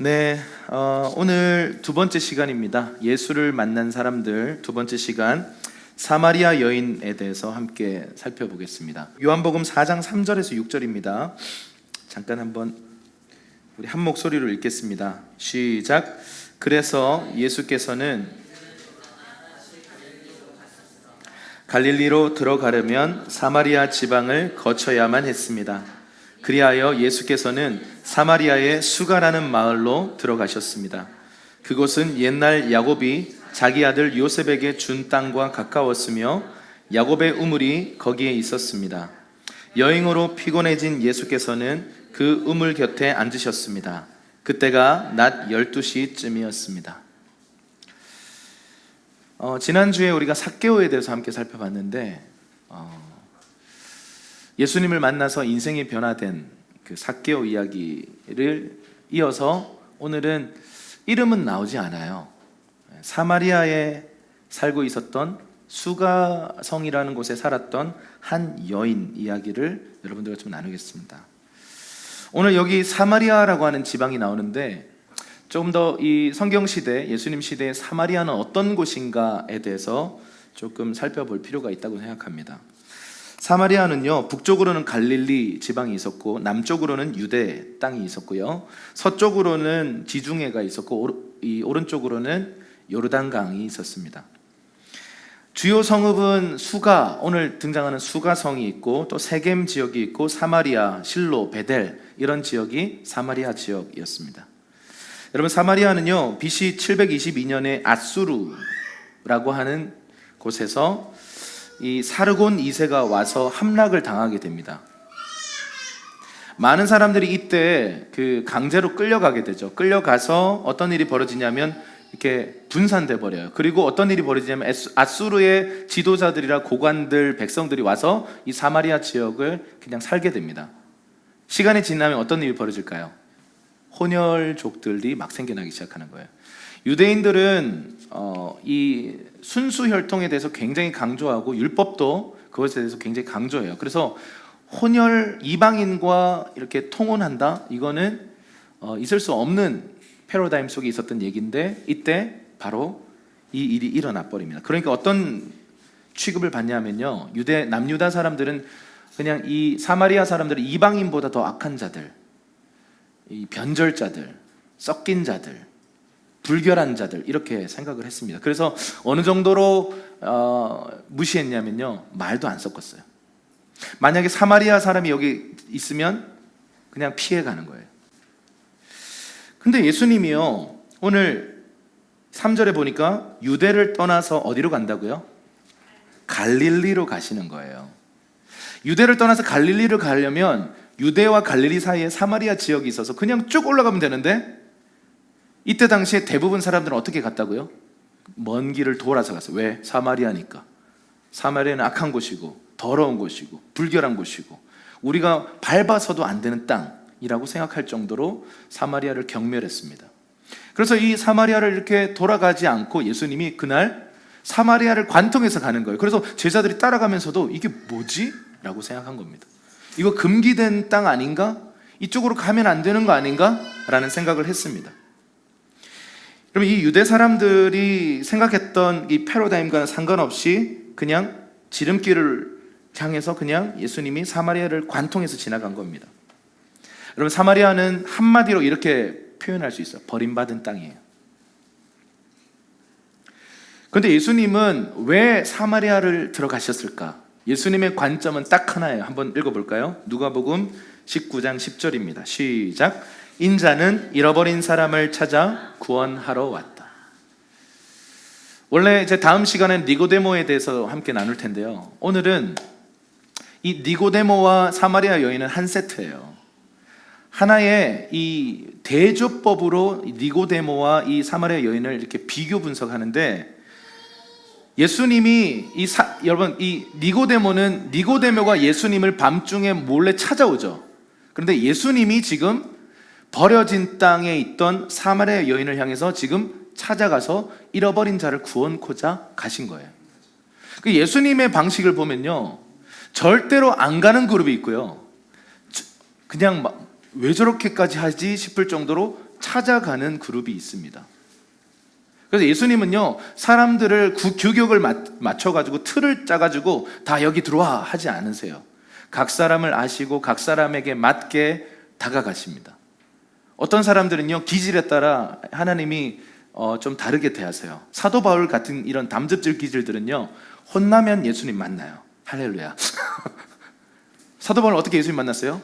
네, 오늘 두 번째 시간입니다. 예수를 만난 사람들 두 번째 시간, 사마리아 여인에 대해서 함께 살펴보겠습니다. 요한복음 4장 3절에서 6절입니다. 잠깐 한번 우리 한 목소리로 읽겠습니다. 시작. 그래서 예수께서는 갈릴리로 들어가려면 사마리아 지방을 거쳐야만 했습니다. 그리하여 예수께서는 사마리아의 수가라는 마을로 들어가셨습니다. 그곳은 옛날 야곱이 자기 아들 요셉에게 준 땅과 가까웠으며 야곱의 우물이 거기에 있었습니다. 여행으로 피곤해진 예수께서는 그 우물 곁에 앉으셨습니다. 그때가 낮 12시쯤이었습니다. 지난주에 우리가 삭개오에 대해서 함께 살펴봤는데 예수님을 만나서 인생이 변화된 그 삭개오 이야기를 이어서 오늘은 이름은 나오지 않아요. 사마리아에 살고 있었던 수가성이라는 곳에 살았던 한 여인 이야기를 여러분들과 좀 나누겠습니다. 오늘 여기 사마리아라고 하는 지방이 나오는데 조금 더 이 성경 시대, 예수님 시대의 사마리아는 어떤 곳인가에 대해서 조금 살펴볼 필요가 있다고 생각합니다. 사마리아는요, 북쪽으로는 갈릴리 지방이 있었고 남쪽으로는 유대 땅이 있었고요, 서쪽으로는 지중해가 있었고 이 오른쪽으로는 요르단강이 있었습니다. 주요 성읍은 수가, 오늘 등장하는 수가성이 있고 또 세겜 지역이 있고 사마리아, 실로, 베델 이런 지역이 사마리아 지역이었습니다. 여러분, 사마리아는요 BC 722년에 아수르라고 하는 곳에서 이 사르곤 2세가 와서 함락을 당하게 됩니다. 많은 사람들이 이때 그 강제로 끌려가게 되죠. 끌려가서 어떤 일이 벌어지냐면 이렇게 분산돼 버려요. 그리고 어떤 일이 벌어지냐면 아수르의 지도자들이라 고관들, 백성들이 와서 이 사마리아 지역을 그냥 살게 됩니다. 시간이 지나면 어떤 일이 벌어질까요? 혼혈족들이 막 생겨나기 시작하는 거예요. 유대인들은 이 순수 혈통에 대해서 굉장히 강조하고 율법도 그것에 대해서 굉장히 강조해요. 그래서 혼혈 이방인과 이렇게 통혼한다, 이거는 있을 수 없는 패러다임 속에 있었던 얘기인데 이때 바로 이 일이 일어나 버립니다. 그러니까 어떤 취급을 받냐면요, 남유다 사람들은 그냥 이 사마리아 사람들은 이방인보다 더 악한 자들, 이 변절자들, 섞인 자들, 불결한 자들 이렇게 생각을 했습니다. 그래서 어느 정도로 무시했냐면요, 말도 안 섞었어요. 만약에 사마리아 사람이 여기 있으면 그냥 피해가는 거예요. 근데 예수님이요, 오늘 3절에 보니까 유대를 떠나서 어디로 간다고요? 갈릴리로 가시는 거예요. 유대를 떠나서 갈릴리를 가려면 유대와 갈릴리 사이에 사마리아 지역이 있어서 그냥 쭉 올라가면 되는데 이때 당시에 대부분 사람들은 어떻게 갔다고요? 먼 길을 돌아서 갔어요. 왜? 사마리아니까. 사마리아는 악한 곳이고 더러운 곳이고 불결한 곳이고 우리가 밟아서도 안 되는 땅이라고 생각할 정도로 사마리아를 경멸했습니다. 그래서 이 사마리아를 이렇게 돌아가지 않고 예수님이 그날 사마리아를 관통해서 가는 거예요. 그래서 제자들이 따라가면서도 이게 뭐지? 라고 생각한 겁니다. 이거 금기된 땅 아닌가? 이쪽으로 가면 안 되는 거 아닌가? 라는 생각을 했습니다. 그럼 이 유대 사람들이 생각했던 이 패러다임과는 상관없이 그냥 지름길을 향해서 그냥 예수님이 사마리아를 관통해서 지나간 겁니다. 여러분, 사마리아는 한마디로 이렇게 표현할 수 있어요. 버림받은 땅이에요. 그런데 예수님은 왜 사마리아를 들어가셨을까? 예수님의 관점은 딱 하나예요. 한번 읽어볼까요? 누가복음 19장 10절입니다. 시작. 인자는 잃어버린 사람을 찾아 구원하러 왔다. 원래 이제 다음 시간엔 니고데모에 대해서 함께 나눌 텐데요, 오늘은 이 니고데모와 사마리아 여인은 한 세트예요. 하나의 이 대조법으로 니고데모와 이 사마리아 여인을 이렇게 비교 분석하는데, 예수님이 여러분, 이 니고데모가 예수님을 밤중에 몰래 찾아오죠. 그런데 예수님이 지금 버려진 땅에 있던 사마리아 여인을 향해서 지금 찾아가서 잃어버린 자를 구원코자 가신 거예요. 그 예수님의 방식을 보면요, 절대로 안 가는 그룹이 있고요, 그냥 왜 저렇게까지 하지 싶을 정도로 찾아가는 그룹이 있습니다. 그래서 예수님은요, 사람들을 규격을 맞춰가지고 틀을 짜가지고 다 여기 들어와 하지 않으세요. 각 사람을 아시고 각 사람에게 맞게 다가가십니다. 어떤 사람들은요, 기질에 따라 하나님이 좀 다르게 대하세요. 사도 바울 같은 이런 담즙질 기질들은요, 혼나면 예수님 만나요. 할렐루야. 사도 바울은 어떻게 예수님 만났어요?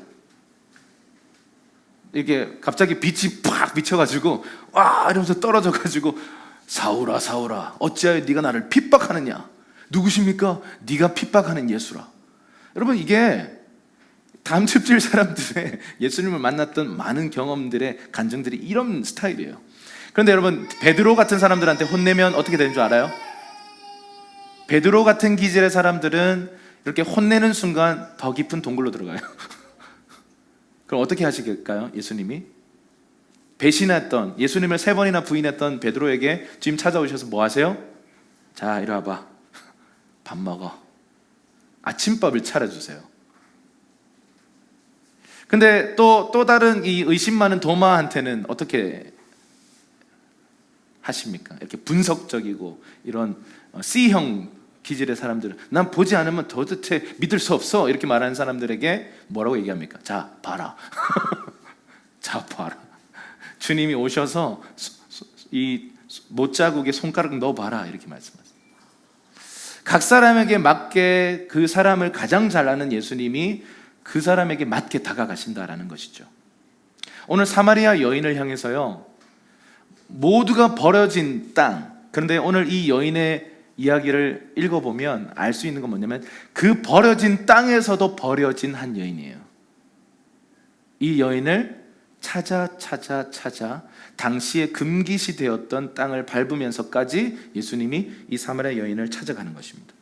이게 갑자기 빛이 팍 비쳐가지고 와 이러면서 떨어져가지고 사울아 사울아 어찌하여 네가 나를 핍박하느냐, 누구십니까? 네가 핍박하는 예수라. 여러분, 이게 담즙질 사람들의 예수님을 만났던 많은 경험들의 간증들이 이런 스타일이에요. 그런데 여러분, 베드로 같은 사람들한테 혼내면 어떻게 되는 줄 알아요? 베드로 같은 기질의 사람들은 이렇게 혼내는 순간 더 깊은 동굴로 들어가요. 그럼 어떻게 하시겠까요? 예수님이 배신했던, 예수님을 3번이나 부인했던 베드로에게 지금 찾아오셔서 뭐 하세요? 자, 이리 와봐. 밥 먹어. 아침밥을 차려주세요. 근데 또 다른 이 의심 많은 도마한테는 어떻게 하십니까? 이렇게 분석적이고 이런 C형 기질의 사람들은 난 보지 않으면 도대체 믿을 수 없어 이렇게 말하는 사람들에게 뭐라고 얘기합니까? 자, 봐라. 자, 봐라. 주님이 오셔서 이 못자국에 손가락 넣어봐라 이렇게 말씀하세요. 각 사람에게 맞게 그 사람을 가장 잘 아는 예수님이 그 사람에게 맞게 다가가신다라는 것이죠. 오늘 사마리아 여인을 향해서요, 모두가 버려진 땅, 그런데 오늘 이 여인의 이야기를 읽어보면 알 수 있는 건 뭐냐면 그 버려진 땅에서도 버려진 한 여인이에요. 이 여인을 찾아 당시에 금기시 되었던 땅을 밟으면서까지 예수님이 이 사마리아 여인을 찾아가는 것입니다.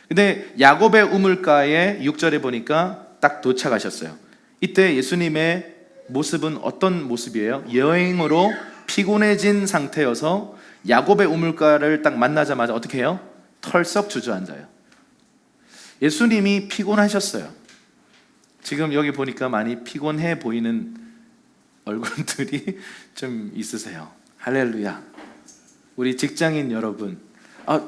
근데 야곱의 우물가에 6절에 보니까 딱 도착하셨어요. 이때 예수님의 모습은 어떤 모습이에요? 여행으로 피곤해진 상태여서 야곱의 우물가를 딱 만나자마자 어떻게 해요? 털썩 주저앉아요. 예수님이 피곤하셨어요. 지금 여기 보니까 많이 피곤해 보이는 얼굴들이 좀 있으세요. 할렐루야. 우리 직장인 여러분,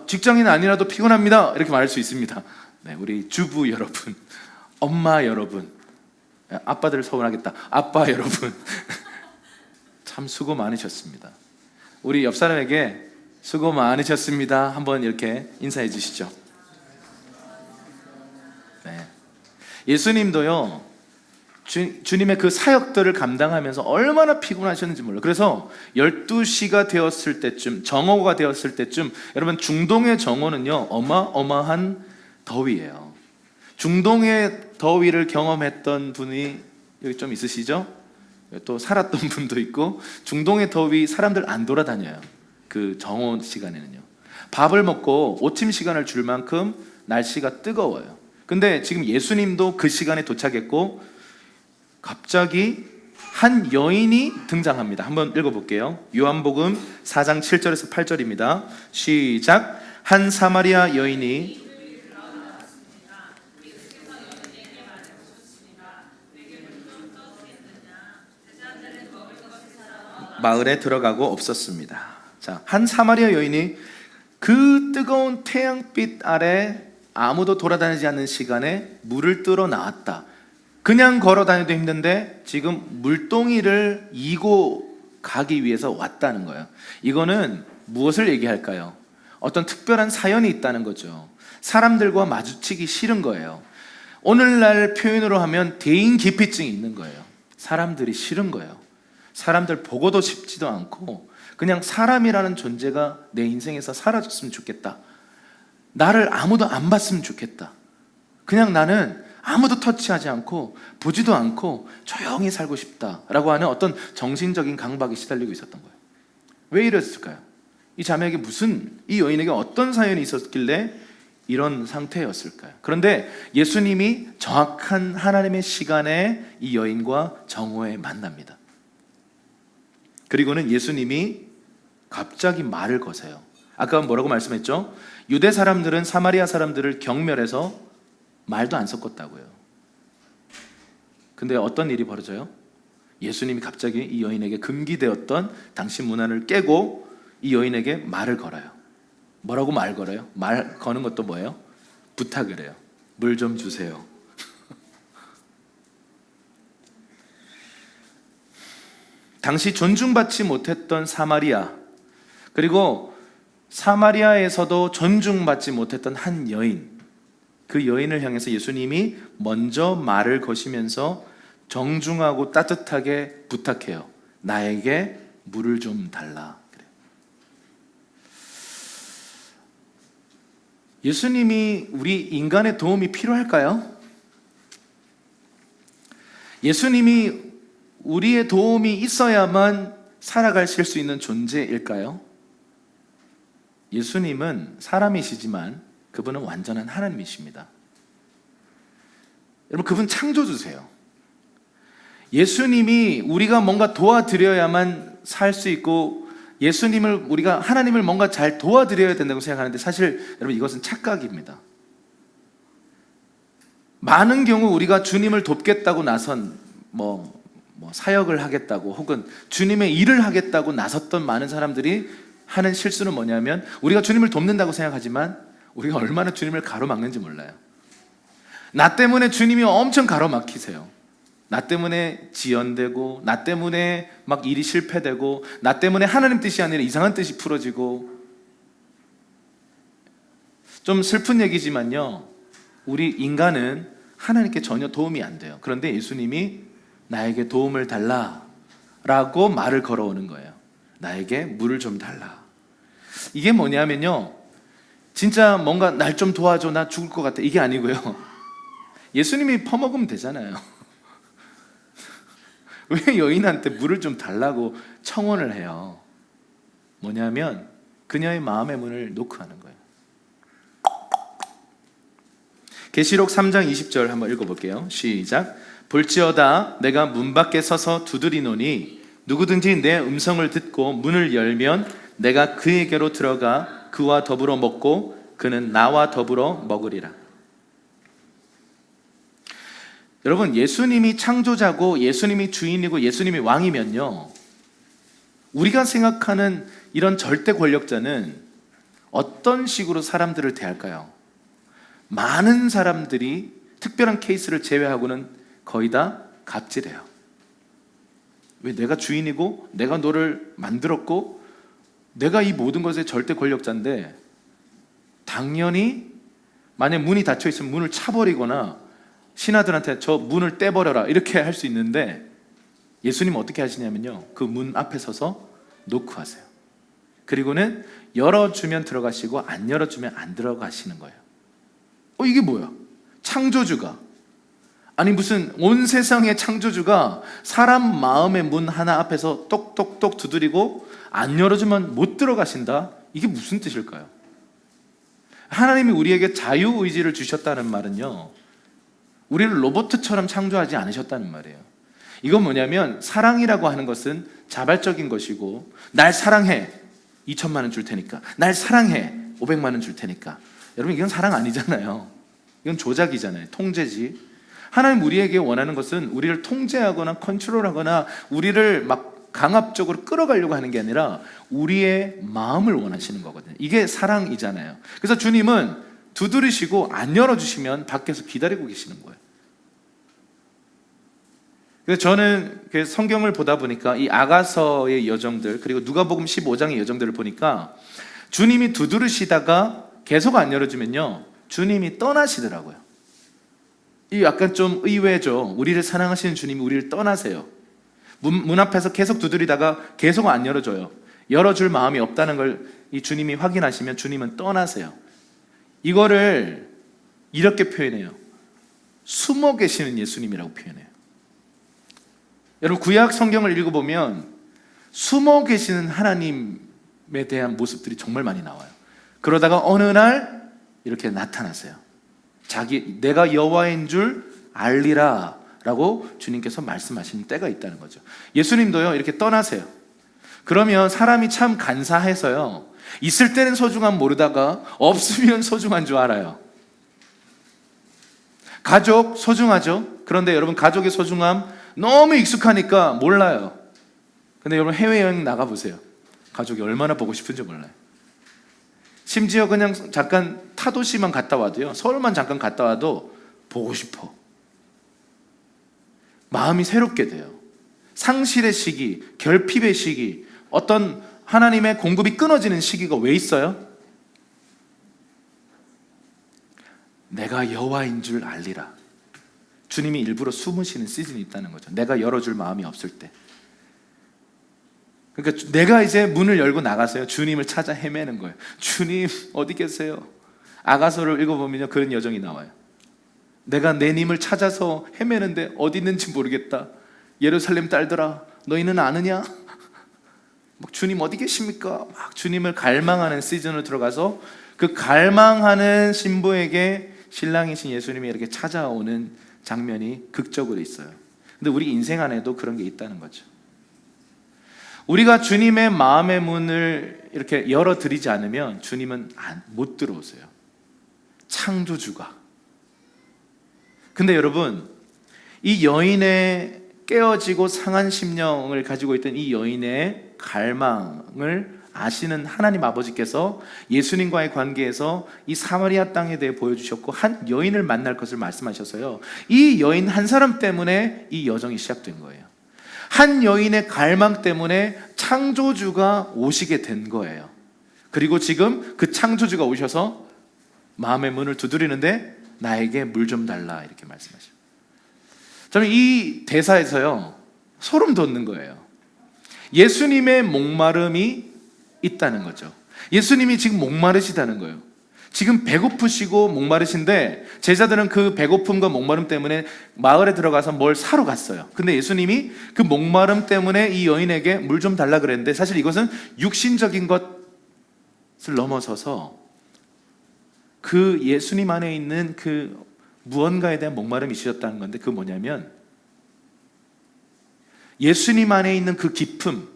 직장인 아니라도 피곤합니다 이렇게 말할 수 있습니다. 네, 우리 주부 여러분, 엄마 여러분, 아빠들 서운하겠다. 아빠 여러분, 참 수고 많으셨습니다. 우리 옆 사람에게 수고 많으셨습니다 한번 이렇게 인사해 주시죠. 네. 예수님도요, 주님의 그 사역들을 감당하면서 얼마나 피곤하셨는지 몰라요. 그래서 12시가 되었을 때쯤, 정오가 되었을 때쯤, 여러분, 중동의 정오는요 어마어마한 더위예요. 중동의 더위를 경험했던 분이 여기 좀 있으시죠? 또 살았던 분도 있고, 중동의 더위 사람들 안 돌아다녀요. 그 정오 시간에는요. 밥을 먹고 오침 시간을 줄 만큼 날씨가 뜨거워요. 근데 지금 예수님도 그 시간에 도착했고 갑자기 한 여인이 등장합니다. 한번 읽어볼게요. 요한복음 4장 7절에서 8절입니다. 시작. 한 사마리아 여인이 마을에 들어가고 없었습니다. 자, 한 사마리아 여인이 그 뜨거운 태양빛 아래 아무도 돌아다니지 않는 시간에 물을 뜨러 나왔다. 그냥 걸어 다니도 힘든데 지금 물동이를 이고 가기 위해서 왔다는 거예요. 이거는 무엇을 얘기할까요? 어떤 특별한 사연이 있다는 거죠. 사람들과 마주치기 싫은 거예요. 오늘날 표현으로 하면 대인기피증이 있는 거예요. 사람들이 싫은 거예요. 사람들 보고도 싶지도 않고 그냥 사람이라는 존재가 내 인생에서 사라졌으면 좋겠다. 나를 아무도 안 봤으면 좋겠다. 그냥 나는 아무도 터치하지 않고 보지도 않고 조용히 살고 싶다라고 하는 어떤 정신적인 강박에 시달리고 있었던 거예요. 왜 이랬을까요? 이 자매에게 이 여인에게 어떤 사연이 있었길래 이런 상태였을까요? 그런데 예수님이 정확한 하나님의 시간에 이 여인과 정오에 만납니다. 그리고는 예수님이 갑자기 말을 거세요. 아까 뭐라고 말씀했죠? 유대 사람들은 사마리아 사람들을 경멸해서 말도 안 섞었다고요. 근데 어떤 일이 벌어져요? 예수님이 갑자기 이 여인에게 금기되었던 당시 문화를 깨고 이 여인에게 말을 걸어요. 뭐라고 말 걸어요? 말 거는 것도 뭐예요? 부탁을 해요. 물 좀 주세요. 당시 존중받지 못했던 사마리아, 그리고 사마리아에서도 존중받지 못했던 한 여인, 그 여인을 향해서 예수님이 먼저 말을 거시면서 정중하고 따뜻하게 부탁해요. 나에게 물을 좀 달라. 그래요. 예수님이 우리 인간의 도움이 필요할까요? 예수님이 우리의 도움이 있어야만 살아가실 수 있는 존재일까요? 예수님은 사람이시지만 그분은 완전한 하나님이십니다. 여러분, 그분 창조주세요. 예수님이 우리가 뭔가 도와드려야만 살 수 있고 우리가 하나님을 뭔가 잘 도와드려야 된다고 생각하는데, 사실 여러분, 이것은 착각입니다. 많은 경우 우리가 주님을 돕겠다고 나선 사역을 하겠다고 혹은 주님의 일을 하겠다고 나섰던 많은 사람들이 하는 실수는 뭐냐면, 우리가 주님을 돕는다고 생각하지만 우리가 얼마나 주님을 가로막는지 몰라요. 나 때문에 주님이 엄청 가로막히세요. 나 때문에 지연되고, 나 때문에 막 일이 실패되고, 나 때문에 하나님 뜻이 아니라 이상한 뜻이 풀어지고. 좀 슬픈 얘기지만요, 우리 인간은 하나님께 전혀 도움이 안 돼요. 그런데 예수님이 나에게 도움을 달라라고 말을 걸어오는 거예요. 나에게 물을 좀 달라. 이게 뭐냐면요, 진짜 뭔가 날 좀 도와줘, 나 죽을 것 같아, 이게 아니고요, 예수님이 퍼먹으면 되잖아요. 왜 여인한테 물을 좀 달라고 청원을 해요? 뭐냐면 그녀의 마음의 문을 노크하는 거예요. 계시록 3장 20절 한번 읽어볼게요. 시작. 볼지어다 내가 문 밖에 서서 두드리노니 누구든지 내 음성을 듣고 문을 열면 내가 그에게로 들어가 그와 더불어 먹고 그는 나와 더불어 먹으리라. 여러분, 예수님이 창조자고 예수님이 주인이고 예수님이 왕이면요, 우리가 생각하는 이런 절대 권력자는 어떤 식으로 사람들을 대할까요? 많은 사람들이 특별한 케이스를 제외하고는 거의 다 갑질해요. 왜? 내가 주인이고 내가 너를 만들었고 내가 이 모든 것의 절대 권력자인데, 당연히 만약 문이 닫혀 있으면 문을 차버리거나 신하들한테 저 문을 떼버려라 이렇게 할 수 있는데, 예수님은 어떻게 하시냐면요, 그 문 앞에 서서 노크하세요. 그리고는 열어주면 들어가시고 안 열어주면 안 들어가시는 거예요. 이게 뭐야? 창조주가, 아니 무슨 온 세상의 창조주가 사람 마음의 문 하나 앞에서 똑똑똑 두드리고 안 열어주면 못 들어가신다? 이게 무슨 뜻일까요? 하나님이 우리에게 자유의지를 주셨다는 말은요, 우리를 로봇처럼 창조하지 않으셨다는 말이에요. 이건 뭐냐면, 사랑이라고 하는 것은 자발적인 것이고, 날 사랑해 2천만 원 줄 테니까, 날 사랑해 500만 원 줄 테니까. 여러분, 이건 사랑 아니잖아요. 이건 조작이잖아요. 통제지. 하나님 우리에게 원하는 것은 우리를 통제하거나 컨트롤하거나 우리를 막 강압적으로 끌어가려고 하는 게 아니라 우리의 마음을 원하시는 거거든요. 이게 사랑이잖아요. 그래서 주님은 두드리시고 안 열어주시면 밖에서 기다리고 계시는 거예요. 그래서 저는 성경을 보다 보니까 이 아가서의 여정들, 그리고 누가복음 15장의 여정들을 보니까 주님이 두드리시다가 계속 안 열어주면요, 주님이 떠나시더라고요. 이 약간 좀 의외죠. 우리를 사랑하시는 주님이 우리를 떠나세요. 문 앞에서 계속 두드리다가 계속 안 열어줘요. 열어줄 마음이 없다는 걸 이 주님이 확인하시면 주님은 떠나세요. 이거를 이렇게 표현해요. 숨어 계시는 예수님이라고 표현해요. 여러분, 구약 성경을 읽어보면 숨어 계시는 하나님에 대한 모습들이 정말 많이 나와요. 그러다가 어느 날 이렇게 나타나세요. 내가 여호와인 줄 알리라 라고 주님께서 말씀하시는 때가 있다는 거죠. 예수님도요, 이렇게 떠나세요. 그러면 사람이 참 간사해서요, 있을 때는 소중함 모르다가 없으면 소중한 줄 알아요. 가족 소중하죠. 그런데 여러분, 가족의 소중함 너무 익숙하니까 몰라요. 근데 여러분 해외여행 나가보세요. 가족이 얼마나 보고 싶은지 몰라요. 심지어 그냥 잠깐 타도시만 갔다 와도요, 서울만 잠깐 갔다 와도 보고 싶어. 마음이 새롭게 돼요. 상실의 시기, 결핍의 시기, 어떤 하나님의 공급이 끊어지는 시기가 왜 있어요? 내가 여호와인 줄 알리라. 주님이 일부러 숨으시는 시즌이 있다는 거죠. 내가 열어줄 마음이 없을 때. 그러니까 내가 이제 문을 열고 나가서요, 주님을 찾아 헤매는 거예요. 주님 어디 계세요? 아가서를 읽어보면요, 그런 여정이 나와요. 내가 내 님을 찾아서 헤매는데 어디 있는지 모르겠다. 예루살렘 딸들아, 너희는 아느냐? 막 주님 어디 계십니까? 막 주님을 갈망하는 시즌으로 들어가서 그 갈망하는 신부에게 신랑이신 예수님이 이렇게 찾아오는 장면이 극적으로 있어요. 근데 우리 인생 안에도 그런 게 있다는 거죠. 우리가 주님의 마음의 문을 이렇게 열어드리지 않으면 주님은 못 들어오세요. 창조주가. 근데 여러분, 이 여인의 깨어지고 상한 심령을 가지고 있던 이 여인의 갈망을 아시는 하나님 아버지께서 예수님과의 관계에서 이 사마리아 땅에 대해 보여주셨고, 한 여인을 만날 것을 말씀하셔서요, 이 여인 한 사람 때문에 이 여정이 시작된 거예요. 한 여인의 갈망 때문에 창조주가 오시게 된 거예요. 그리고 지금 그 창조주가 오셔서 마음의 문을 두드리는데 나에게 물 좀 달라, 이렇게 말씀하셔요. 저는 이 대사에서요, 소름 돋는 거예요. 예수님의 목마름이 있다는 거죠. 예수님이 지금 목마르시다는 거예요. 지금 배고프시고 목마르신데 제자들은 그 배고픔과 목마름 때문에 마을에 들어가서 뭘 사러 갔어요. 근데 예수님이 그 목마름 때문에 이 여인에게 물 좀 달라 그랬는데, 사실 이것은 육신적인 것을 넘어서서 그 예수님 안에 있는 그 무언가에 대한 목마름이 있으셨다는 건데, 그 뭐냐면 예수님 안에 있는 그 깊은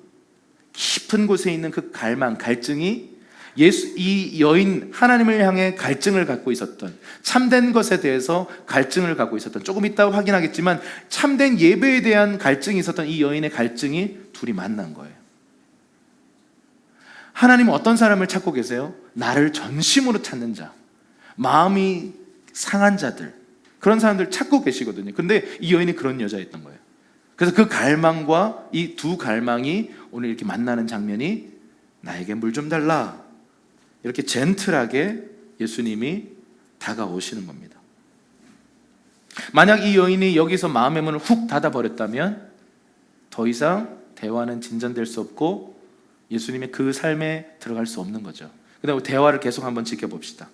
곳에 있는 그 갈망, 갈증이 이 여인, 하나님을 향해 갈증을 갖고 있었던, 참된 것에 대해서 갈증을 갖고 있었던, 조금 이따 확인하겠지만 참된 예배에 대한 갈증이 있었던 이 여인의 갈증이 둘이 만난 거예요. 하나님은 어떤 사람을 찾고 계세요? 나를 전심으로 찾는 자, 마음이 상한 자들, 그런 사람들 찾고 계시거든요. 근데 이 여인이 그런 여자였던 거예요. 그래서 그 갈망과 이 두 갈망이 오늘 이렇게 만나는 장면이, 나에게 물 좀 달라, 이렇게 젠틀하게 예수님이 다가오시는 겁니다. 만약 이 여인이 여기서 마음의 문을 훅 닫아버렸다면 더 이상 대화는 진전될 수 없고 예수님의 그 삶에 들어갈 수 없는 거죠. 그다음에 대화를 계속 한번 지켜봅시다.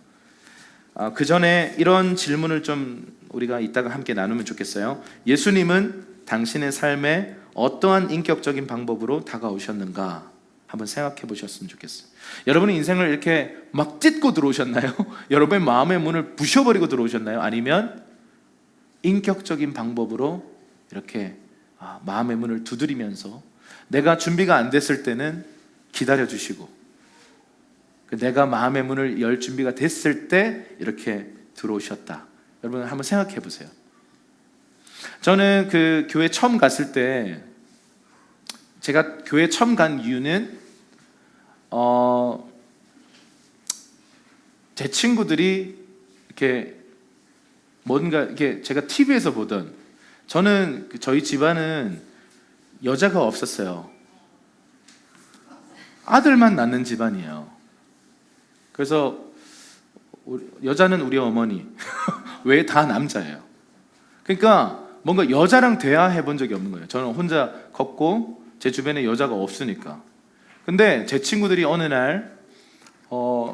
그 전에 이런 질문을 좀 우리가 이따가 함께 나누면 좋겠어요. 예수님은 당신의 삶에 어떠한 인격적인 방법으로 다가오셨는가 한번 생각해 보셨으면 좋겠어요. 여러분의 인생을 이렇게 막 찢고 들어오셨나요? 여러분의 마음의 문을 부셔버리고 들어오셨나요? 아니면 인격적인 방법으로 이렇게 마음의 문을 두드리면서 내가 준비가 안 됐을 때는 기다려주시고, 내가 마음의 문을 열 준비가 됐을 때 이렇게 들어오셨다. 여러분 한번 생각해 보세요. 저는 그 교회 처음 갔을 때, 제가 교회 처음 간 이유는 제 친구들이 이렇게 뭔가 이렇게 제가 TV에서 보던, 저는 저희 집안은 여자가 없었어요. 아들만 낳는 집안이에요. 그래서 여자는 우리 어머니 외에 다 남자예요. 그러니까 뭔가 여자랑 대화해 본 적이 없는 거예요. 저는 혼자 컸고 제 주변에 여자가 없으니까. 근데 제 친구들이 어느 날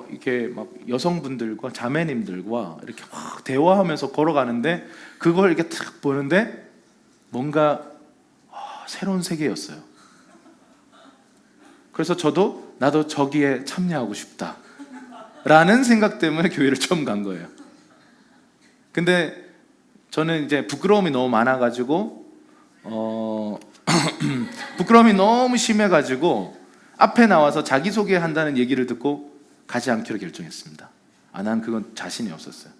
이렇게 막 여성분들과 자매님들과 이렇게 막 대화하면서 걸어가는데, 그걸 이렇게 탁 보는데 뭔가 새로운 세계였어요. 그래서 나도 저기에 참여하고 싶다 라는 생각 때문에 교회를 처음 간 거예요. 근데 저는 이제 부끄러움이 너무 많아가지고 부끄러움이 너무 심해가지고 앞에 나와서 자기소개한다는 얘기를 듣고 가지 않기로 결정했습니다. 난 그건 자신이 없었어요.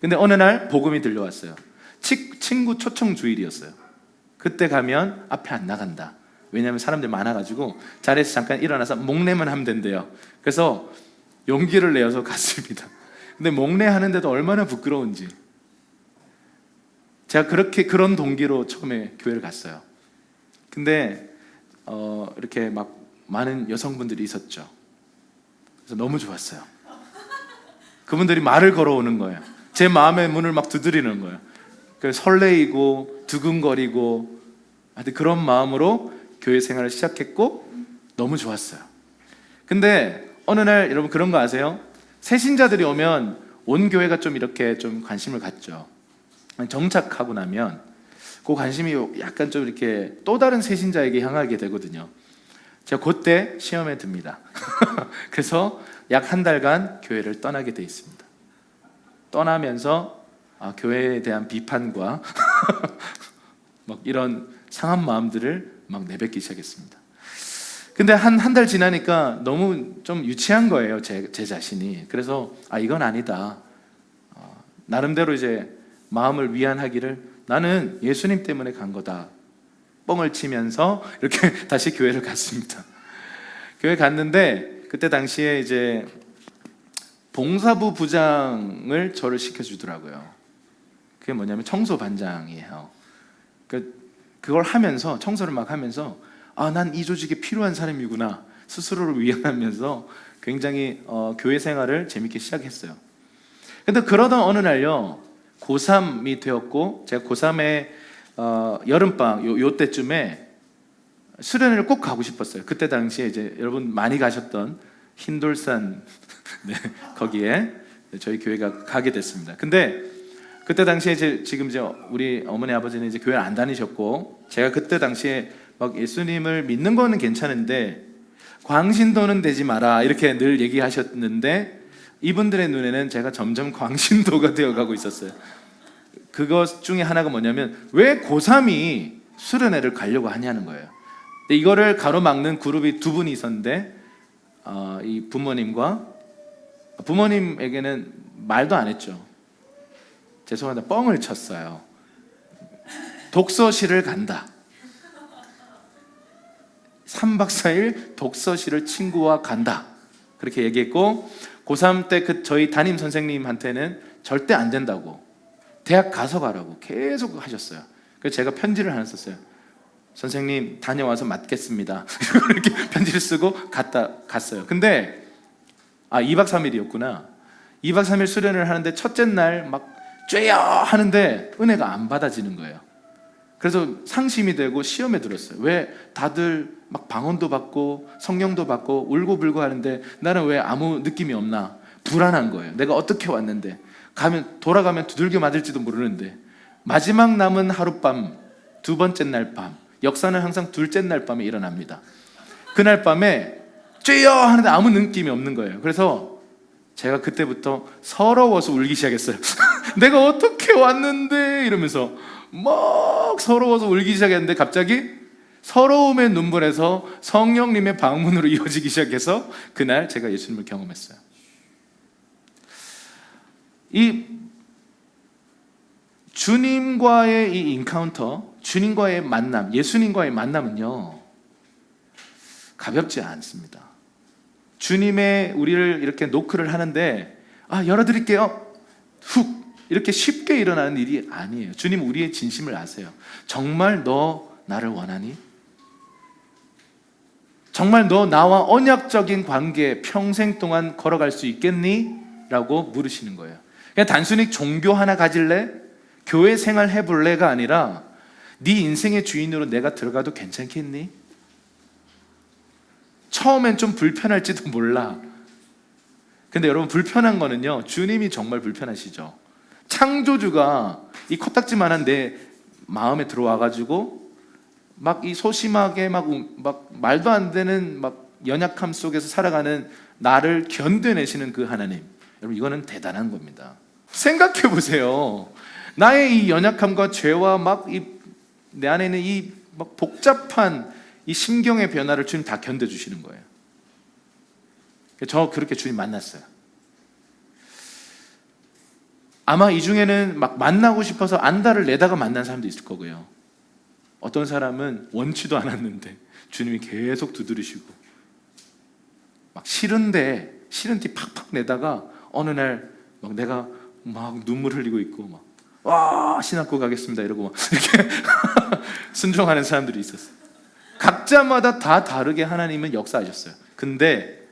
근데 어느 날 복음이 들려왔어요. 친구 초청 주일이었어요. 그때 가면 앞에 안 나간다. 왜냐하면 사람들이 많아가지고 자리에서 잠깐 일어나서 목례만 하면 된대요. 그래서 용기를 내어서 갔습니다. 근데 목례하는데도 얼마나 부끄러운지. 제가 그런 동기로 처음에 교회를 갔어요. 근데 이렇게 막 많은 여성분들이 있었죠. 그래서 너무 좋았어요. 그분들이 말을 걸어오는 거예요. 제 마음의 문을 막 두드리는 거예요. 그래서 설레이고 두근거리고 하여튼 그런 마음으로 교회 생활을 시작했고 너무 좋았어요. 근데 어느 날 여러분 그런 거 아세요? 새신자들이 오면 온 교회가 좀 이렇게 좀 관심을 갖죠. 정착하고 나면 그 관심이 약간 좀 이렇게 또 다른 새신자에게 향하게 되거든요. 제가 그때 시험에 듭니다. 그래서 약 한 달간 교회를 떠나게 돼 있습니다. 떠나면서 교회에 대한 비판과 막 이런 상한 마음들을 막 내뱉기 시작했습니다. 근데 한 달 지나니까 너무 좀 유치한 거예요, 제 자신이. 그래서 이건 아니다. 나름대로 이제 마음을 위안하기를 나는 예수님 때문에 간 거다. 뻥을 치면서 이렇게 다시 교회를 갔습니다. 교회 갔는데 그때 당시에 이제 봉사부 부장을 저를 시켜주더라고요. 그게 뭐냐면 청소 반장이에요. 그걸 하면서 청소를 막 하면서 난 이 조직에 필요한 사람이구나 스스로를 위안하면서 굉장히 교회 생활을 재밌게 시작했어요. 근데 그러던 어느 날요 고3이 되었고 제가 고3에 여름방 요 때쯤에 수련회를 꼭 가고 싶었어요. 그때 당시에 이제 여러분 많이 가셨던 흰돌산 네, 거기에 저희 교회가 가게 됐습니다. 근데 그때 당시에 지금 이제 우리 어머니 아버지는 이제 교회를 안 다니셨고 제가 그때 당시에 막 예수님을 믿는 거는 괜찮은데 광신도는 되지 마라 이렇게 늘 얘기하셨는데 이분들의 눈에는 제가 점점 광신도가 되어가고 있었어요. 그것 중에 하나가 뭐냐면 왜 고3이 수련회를 가려고 하냐는 거예요. 근데 이거를 가로막는 그룹이 두 분이 있었는데 이 부모님에게는 말도 안 했죠. 죄송합니다. 뻥을 쳤어요. 독서실을 간다. 3박 4일 독서실을 친구와 간다. 그렇게 얘기했고 고3 때 저희 담임 선생님한테는 절대 안 된다고 대학 가서 가라고 계속 하셨어요. 그래서 제가 편지를 하나 썼어요. 선생님 다녀와서 맞겠습니다. 이렇게 편지를 쓰고 갔어요. 근데 2박 3일이었구나. 2박 3일 수련을 하는데 첫째 날 막 쬐야 하는데 은혜가 안 받아지는 거예요. 그래서 상심이 되고 시험에 들었어요. 왜 다들 막 방언도 받고 성령도 받고 울고불고 하는데 나는 왜 아무 느낌이 없나? 불안한 거예요. 내가 어떻게 왔는데 돌아가면 두들겨 맞을지도 모르는데 마지막 남은 하룻밤 두 번째 날 밤 역사는 항상 둘째 날 밤에 일어납니다. 그날 밤에 쬐야 하는데 아무 느낌이 없는 거예요. 그래서 제가 그때부터 서러워서 울기 시작했어요. 내가 어떻게 왔는데 이러면서 막 서러워서 울기 시작했는데 갑자기 서러움의 눈물에서 성령님의 방문으로 이어지기 시작해서 그날 제가 예수님을 경험했어요. 이 주님과의 이 인카운터, 주님과의 만남, 예수님과의 만남은요 가볍지 않습니다. 주님의 우리를 이렇게 노크를 하는데 열어드릴게요 훅 이렇게 쉽게 일어나는 일이 아니에요. 주님 우리의 진심을 아세요. 정말 너 나를 원하니? 정말 너 나와 언약적인 관계 평생 동안 걸어갈 수 있겠니? 라고 물으시는 거예요. 그냥 단순히 종교 하나 가질래? 교회 생활 해볼래가 아니라 네 인생의 주인으로 내가 들어가도 괜찮겠니? 처음엔 좀 불편할지도 몰라. 근데 여러분 불편한 거는요 주님이 정말 불편하시죠. 창조주가 이 코딱지만한 내 마음에 들어와가지고 막 이 소심하게 막 말도 안 되는 막 연약함 속에서 살아가는 나를 견뎌내시는 그 하나님, 여러분 이거는 대단한 겁니다. 생각해 보세요. 나의 이 연약함과 죄와 막 내 안에 있는 이 막 복잡한 이 심경의 변화를 주님 다 견뎌주시는 거예요. 저 그렇게 주님 만났어요. 아마 이 중에는 막 만나고 싶어서 안달을 내다가 만난 사람도 있을 거고요. 어떤 사람은 원치도 않았는데 주님이 계속 두드리시고, 막 싫은데 싫은 티 팍팍 내다가 어느 날 막 내가 막 눈물 흘리고 있고 막 와 신학교 가겠습니다 이러고 막 이렇게 순종하는 사람들이 있었어요. 각자마다 다 다르게 하나님은 역사하셨어요. 근데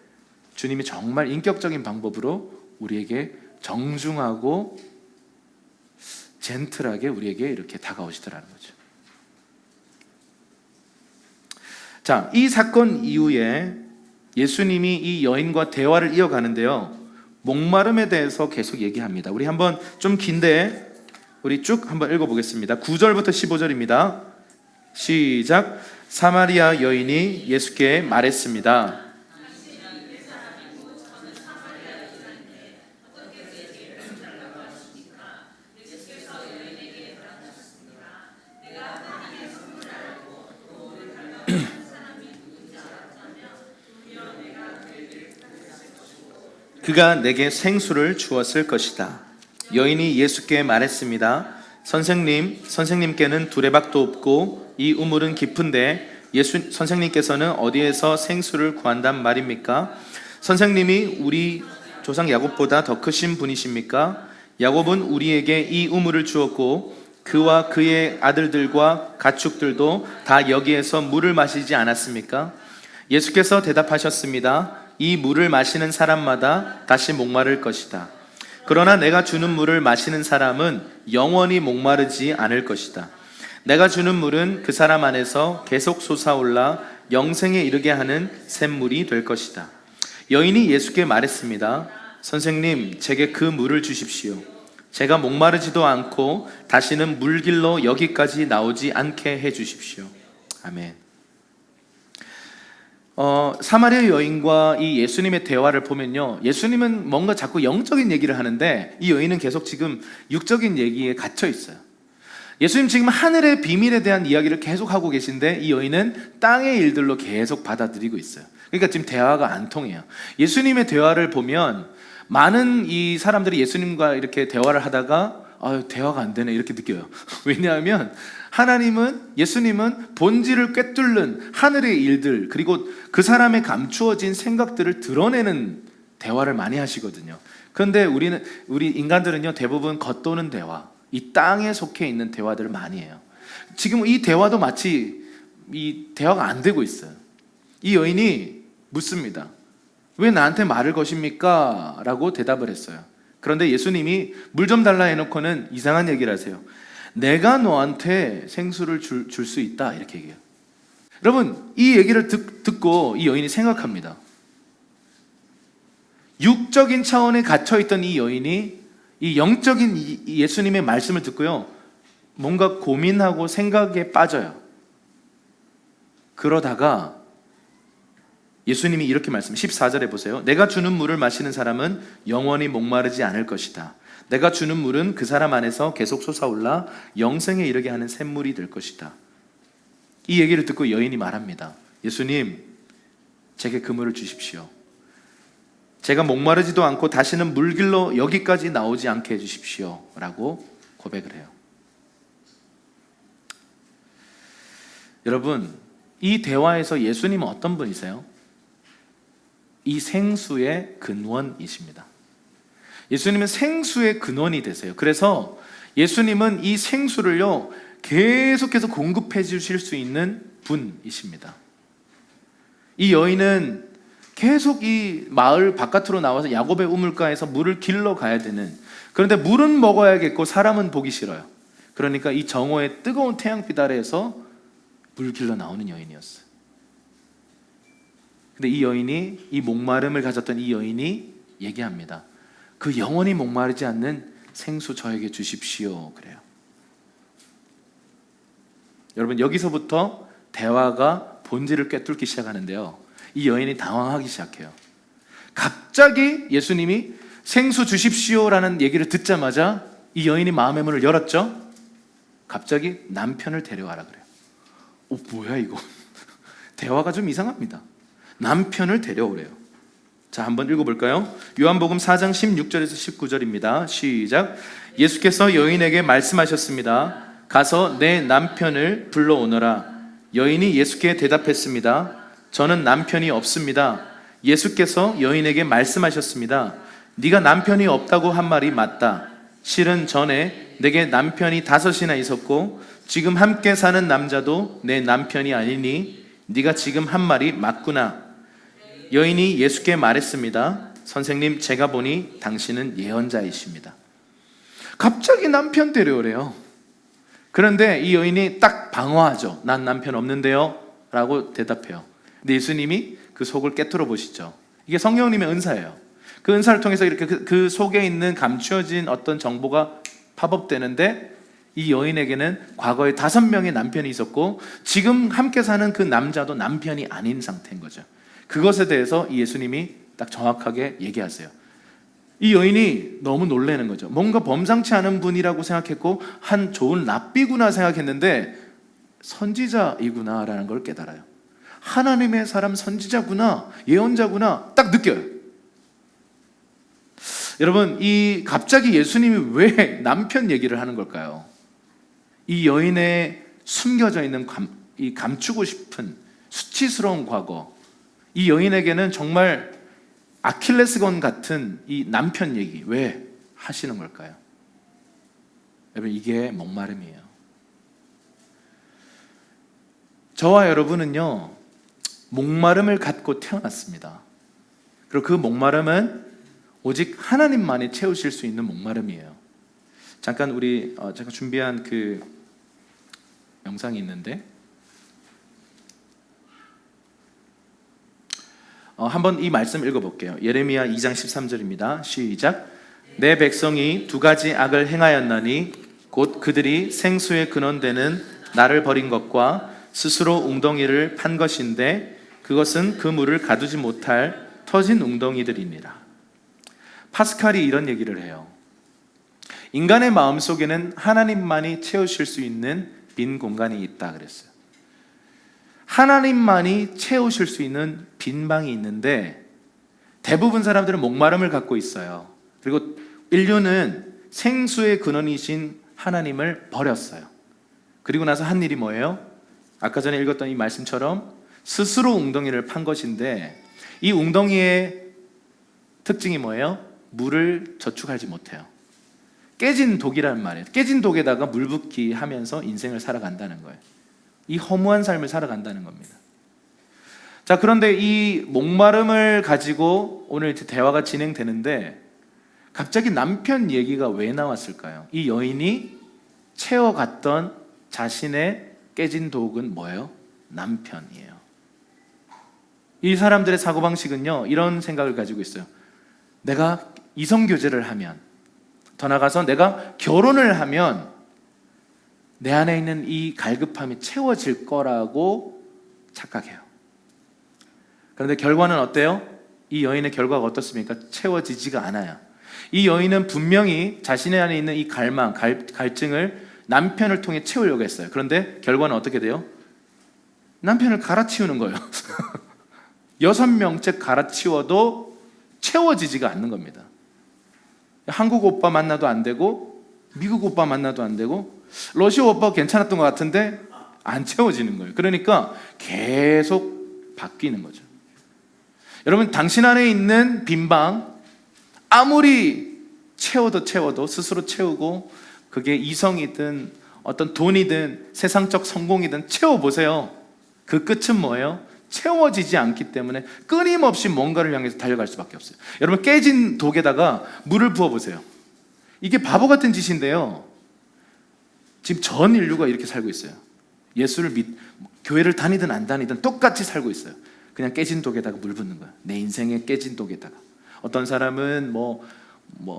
주님이 정말 인격적인 방법으로 우리에게 정중하고 젠틀하게 우리에게 이렇게 다가오시더라는 거죠. 자, 이 사건 이후에 예수님이 이 여인과 대화를 이어가는데요, 목마름에 대해서 계속 얘기합니다. 우리 한번 좀 긴데 우리 쭉 한번 읽어보겠습니다. 9절부터 15절입니다. 시작. 사마리아 여인이 예수께 말했습니다. 그가 내게 생수를 주었을 것이다. 여인이 예수께 말했습니다. 선생님께는 두레박도 없고 이 우물은 깊은데 선생님께서는 어디에서 생수를 구한단 말입니까? 선생님이 우리 조상 야곱보다 더 크신 분이십니까? 야곱은 우리에게 이 우물을 주었고 그와 그의 아들들과 가축들도 다 여기에서 물을 마시지 않았습니까? 예수께서 대답하셨습니다. 이 물을 마시는 사람마다 다시 목마를 것이다. 그러나 내가 주는 물을 마시는 사람은 영원히 목마르지 않을 것이다. 내가 주는 물은 그 사람 안에서 계속 솟아올라 영생에 이르게 하는 샘물이 될 것이다. 여인이 예수께 말했습니다. 선생님, 제게 그 물을 주십시오. 제가 목마르지도 않고 다시는 물길로 여기까지 나오지 않게 해 주십시오. 아멘. 사마리아 여인과 이 예수님의 대화를 보면요, 예수님은 뭔가 자꾸 영적인 얘기를 하는데 이 여인은 계속 지금 육적인 얘기에 갇혀 있어요. 예수님 지금 하늘의 비밀에 대한 이야기를 계속 하고 계신데 이 여인은 땅의 일들로 계속 받아들이고 있어요. 그러니까 지금 대화가 안 통해요. 예수님의 대화를 보면 많은 이 사람들이 예수님과 이렇게 대화를 하다가 대화가 안 되네 이렇게 느껴요. 왜냐하면 예수님은 본질을 꿰뚫는 하늘의 일들, 그리고 그 사람의 감추어진 생각들을 드러내는 대화를 많이 하시거든요. 그런데 우리 인간들은요, 대부분 겉도는 대화, 이 땅에 속해 있는 대화들을 많이 해요. 지금 이 대화도 마치 이 대화가 안 되고 있어요. 이 여인이 묻습니다. 왜 나한테 말을 거십니까? 라고 대답을 했어요. 그런데 예수님이 물 좀 달라 해놓고는 이상한 얘기를 하세요. 내가 너한테 생수를 줄 수 있다 이렇게 얘기해요. 여러분, 이 얘기를 듣고 이 여인이 생각합니다. 육적인 차원에 갇혀있던 이 여인이 이 영적인 예수님의 말씀을 듣고요, 뭔가 고민하고 생각에 빠져요. 그러다가 예수님이 이렇게 말씀, 14절에 보세요. 내가 주는 물을 마시는 사람은 영원히 목마르지 않을 것이다. 내가 주는 물은 그 사람 안에서 계속 솟아올라 영생에 이르게 하는 샘물이 될 것이다. 이 얘기를 듣고 여인이 말합니다. 예수님, 제게 그 물을 주십시오. 제가 목마르지도 않고 다시는 물길로 여기까지 나오지 않게 해주십시오 라고 고백을 해요. 여러분, 이 대화에서 예수님은 어떤 분이세요? 이 생수의 근원이십니다. 예수님은 생수의 근원이 되세요. 그래서 예수님은 이 생수를요, 계속해서 공급해 주실 수 있는 분이십니다. 이 여인은 계속 이 마을 바깥으로 나와서 야곱의 우물가에서 물을 길러 가야 되는, 그런데 물은 먹어야겠고 사람은 보기 싫어요. 그러니까 이 정오의 뜨거운 태양빛 아래에서 물 길러 나오는 여인이었어요. 근데 이 목마름을 가졌던 이 여인이 얘기합니다. 그 영원히 목마르지 않는 생수 저에게 주십시오. 그래요. 여러분, 여기서부터 대화가 본질을 꿰뚫기 시작하는데요, 이 여인이 당황하기 시작해요. 갑자기 예수님이 생수 주십시오라는 얘기를 듣자마자 이 여인이 마음의 문을 열었죠. 갑자기 남편을 데려와라 그래요. 뭐야 이거. 대화가 좀 이상합니다. 남편을 데려오래요. 자, 한번 읽어볼까요? 요한복음 4장 16절에서 19절입니다. 시작. 예수께서 여인에게 말씀하셨습니다. 가서 내 남편을 불러오너라. 여인이 예수께 대답했습니다. 저는 남편이 없습니다. 예수께서 여인에게 말씀하셨습니다. 네가 남편이 없다고 한 말이 맞다. 실은 전에 내게 남편이 5이나 있었고 지금 함께 사는 남자도 내 남편이 아니니 네가 지금 한 말이 맞구나. 여인이 예수께 말했습니다. 선생님, 제가 보니 당신은 예언자이십니다. 갑자기 남편 데려오래요. 그런데 이 여인이 딱 방어하죠. 난 남편 없는데요 라고 대답해요. 근데 예수님이 그 속을 깨뚫어 보시죠. 이게 성령님의 은사예요. 그 은사를 통해서 이렇게 그 속에 있는 감추어진 어떤 정보가 팝업되는데, 이 여인에게는 과거에 5명의 남편이 있었고 지금 함께 사는 그 남자도 남편이 아닌 상태인 거죠. 그것에 대해서 예수님이 딱 정확하게 얘기하세요. 이 여인이 너무 놀라는 거죠. 뭔가 범상치 않은 분이라고 생각했고 한 좋은 랍비구나 생각했는데 선지자이구나 라는 걸 깨달아요. 하나님의 사람, 선지자구나, 예언자구나 딱 느껴요. 여러분, 이 갑자기 예수님이 왜 남편 얘기를 하는 걸까요? 이 여인의 숨겨져 있는 이 감추고 싶은 수치스러운 과거, 이 여인에게는 정말 아킬레스건 같은 이 남편 얘기 왜 하시는 걸까요? 여러분, 이게 목마름이에요. 저와 여러분은요, 목마름을 갖고 태어났습니다. 그리고 그 목마름은 오직 하나님만이 채우실 수 있는 목마름이에요. 잠깐 제가 준비한 그 영상이 있는데 한번 이 말씀 읽어볼게요. 예레미야 2장 13절입니다. 시작. 내 백성이 2가지 악을 행하였나니 곧 그들이 생수의 근원되는 나를 버린 것과 스스로 웅덩이를 판 것인데 그것은 그 물을 가두지 못할 터진 웅덩이들이니라. 파스칼이 이런 얘기를 해요. 인간의 마음속에는 하나님만이 채우실 수 있는 빈 공간이 있다 그랬어요. 하나님만이 채우실 수 있는 빈 방이 있는데 대부분 사람들은 목마름을 갖고 있어요. 그리고 인류는 생수의 근원이신 하나님을 버렸어요. 그리고 나서 한 일이 뭐예요? 아까 전에 읽었던 이 말씀처럼 스스로 웅덩이를 판 것인데 이 웅덩이의 특징이 뭐예요? 물을 저축하지 못해요. 깨진 독이라는 말이에요. 깨진 독에다가 물 붓기 하면서 인생을 살아간다는 거예요. 이 허무한 삶을 살아간다는 겁니다. 자, 그런데 이 목마름을 가지고 오늘 대화가 진행되는데 갑자기 남편 얘기가 왜 나왔을까요? 이 여인이 채워갔던 자신의 깨진 독은 뭐예요? 남편이에요. 이 사람들의 사고방식은요, 이런 생각을 가지고 있어요. 내가 이성교제를 하면, 더 나아가서 내가 결혼을 하면 내 안에 있는 이 갈급함이 채워질 거라고 착각해요. 그런데 결과는 어때요? 이 여인의 결과가 어떻습니까? 채워지지가 않아요. 이 여인은 분명히 자신의 안에 있는 이 갈망, 갈증을 남편을 통해 채우려고 했어요. 그런데 결과는 어떻게 돼요? 남편을 갈아치우는 거예요. 6명째 갈아치워도 채워지지가 않는 겁니다. 한국 오빠 만나도 안 되고 미국 오빠 만나도 안 되고 러시아 오빠 괜찮았던 것 같은데 안 채워지는 거예요. 그러니까 계속 바뀌는 거죠. 여러분, 당신 안에 있는 빈방 아무리 채워도 스스로 채우고 그게 이성이든 어떤 돈이든 세상적 성공이든 채워보세요. 그 끝은 뭐예요? 채워지지 않기 때문에 끊임없이 뭔가를 향해서 달려갈 수밖에 없어요. 여러분, 깨진 독에다가 물을 부어보세요. 이게 바보 같은 짓인데요, 지금 전 인류가 이렇게 살고 있어요. 교회를 다니든 안 다니든 똑같이 살고 있어요. 그냥 깨진 독에다가 물 붓는 거야. 내 인생의 깨진 독에다가. 어떤 사람은 뭐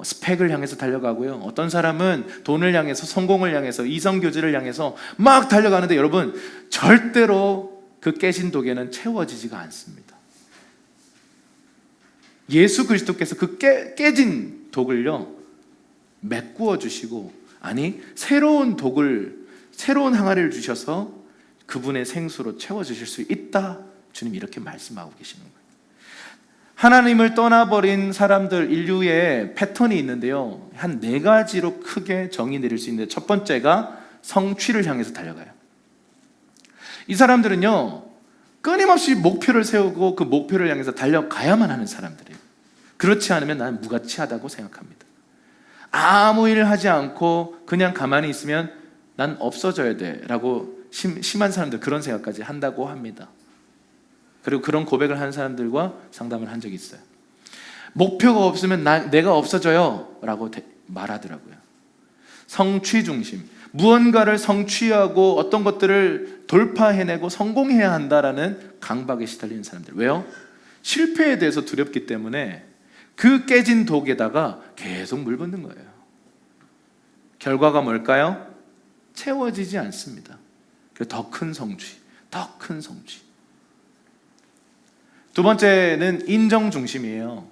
스펙을 향해서 달려가고요. 어떤 사람은 돈을 향해서, 성공을 향해서, 이성교제를 향해서 막 달려가는데 여러분, 절대로 그 깨진 독에는 채워지지가 않습니다. 예수 그리스도께서 그 깨진 독을요, 메꾸어 주시고, 아니 새로운 항아리를 주셔서 그분의 생수로 채워주실 수 있다. 주님 이렇게 말씀하고 계시는 거예요. 하나님을 떠나버린 사람들, 인류의 패턴이 있는데요, 한 4가지로 크게 정의 내릴 수 있는데, 첫 번째가 성취를 향해서 달려가요. 이 사람들은요, 끊임없이 목표를 세우고 그 목표를 향해서 달려가야만 하는 사람들이에요. 그렇지 않으면 나는 무가치하다고 생각합니다. 아무 일을 하지 않고 그냥 가만히 있으면 난 없어져야 돼 라고 심한 사람들 그런 생각까지 한다고 합니다. 그리고 그런 고백을 하는 사람들과 상담을 한 적이 있어요. 목표가 없으면 내가 없어져요 라고 말하더라고요. 성취 중심, 무언가를 성취하고 어떤 것들을 돌파해내고 성공해야 한다라는 강박에 시달리는 사람들. 왜요? 실패에 대해서 두렵기 때문에 그 깨진 독에다가 계속 물 붓는 거예요. 결과가 뭘까요? 채워지지 않습니다. 더 큰 성취, 더 큰 성취. 두 번째는 인정 중심이에요.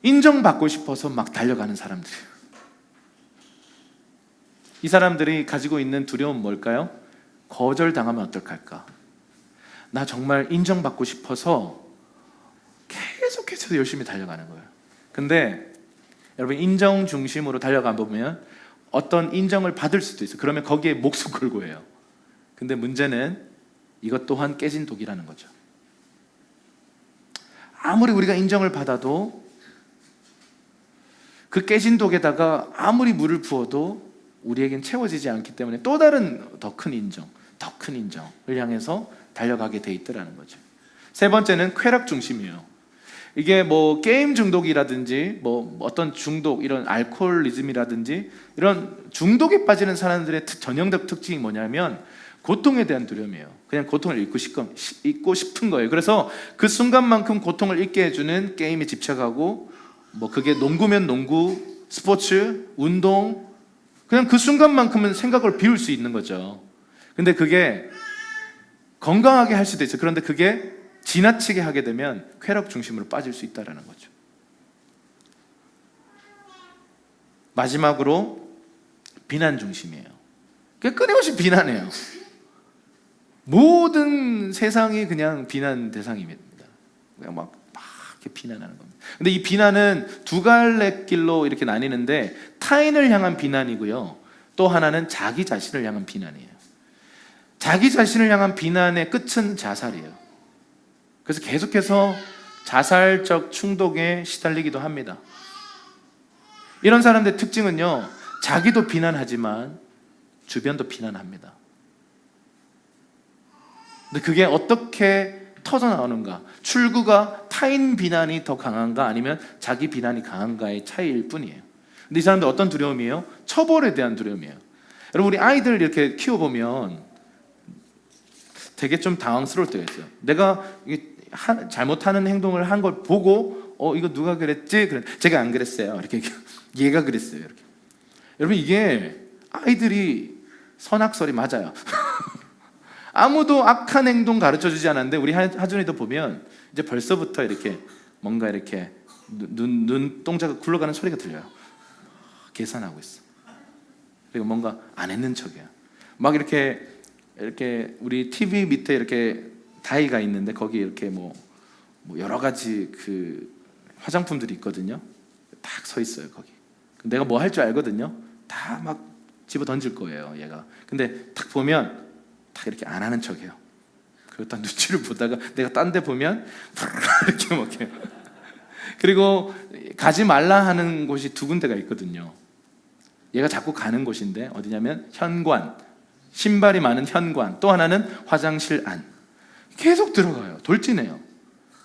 인정받고 싶어서 막 달려가는 사람들이에요. 이 사람들이 가지고 있는 두려움은 뭘까요? 거절당하면 어떡할까? 나 정말 인정받고 싶어서 계속해서 열심히 달려가는 거예요. 근데 여러분, 인정 중심으로 달려가 보면 어떤 인정을 받을 수도 있어요. 그러면 거기에 목숨 걸고 해요. 근데 문제는 이것 또한 깨진 독이라는 거죠. 아무리 우리가 인정을 받아도 그 깨진 독에다가 아무리 물을 부어도 우리에겐 채워지지 않기 때문에 또 다른 더 큰 인정, 더 큰 인정을 향해서 달려가게 돼 있더라는 거죠. 세 번째는 쾌락 중심이에요. 이게 뭐 게임 중독이라든지 뭐 어떤 중독, 이런 알코올리즘이라든지 이런 중독에 빠지는 사람들의 전형적 특징이 뭐냐면 고통에 대한 두려움이에요. 그냥 고통을 잊고 싶은 거예요. 그래서 그 순간만큼 고통을 잊게 해주는 게임에 집착하고, 뭐 그게 농구면 농구, 스포츠, 운동, 그냥 그 순간만큼은 생각을 비울 수 있는 거죠. 근데 그게 건강하게 할 수도 있어요. 그런데 그게 지나치게 하게 되면 쾌락 중심으로 빠질 수 있다는 거죠. 마지막으로 비난 중심이에요. 끊임없이 비난해요. 모든 세상이 그냥 비난 대상입니다. 그냥 막 이렇게 비난하는 겁니다. 근데 이 비난은 두 갈래 길로 이렇게 나뉘는데, 타인을 향한 비난이고요, 또 하나는 자기 자신을 향한 비난이에요. 자기 자신을 향한 비난의 끝은 자살이에요. 그래서 계속해서 자살적 충동에 시달리기도 합니다. 이런 사람들의 특징은요, 자기도 비난하지만 주변도 비난합니다. 근데 그게 어떻게 터져나오는가? 출구가 타인 비난이 더 강한가 아니면 자기 비난이 강한가의 차이일 뿐이에요. 근데 이 사람들 어떤 두려움이에요? 처벌에 대한 두려움이에요. 여러분, 우리 아이들 이렇게 키워보면 되게 좀 당황스러울 때가 있어요. 내가 잘못하는 행동을 한 걸 보고 이거 누가 그랬지? 제가 안 그랬어요. 이렇게 얘가 그랬어요. 이렇게. 여러분, 이게 아이들이 선악설이 맞아요. 아무도 악한 행동 가르쳐주지 않았는데 우리 하준이도 보면 이제 벌써부터 이렇게 뭔가 이렇게 눈동자가 굴러가는 소리가 들려요. 계산하고 있어. 그리고 뭔가 안 했는 척이야. 막 이렇게 우리 TV 밑에 이렇게 다이가 있는데 거기 이렇게 뭐 여러 가지 그 화장품들이 있거든요. 딱 서 있어요 거기. 내가 뭐 할 줄 알거든요. 다 막 집어 던질 거예요 얘가. 근데 딱 보면 다 이렇게 안 하는 척해요. 그리고 딱 눈치를 보다가 내가 딴 데 보면 이렇게 먹혀요. 그리고 가지 말라 하는 곳이 두 군데가 있거든요. 얘가 자꾸 가는 곳인데 어디냐면 현관, 신발이 많은 현관, 또 하나는 화장실 안. 계속 들어가요. 돌진해요.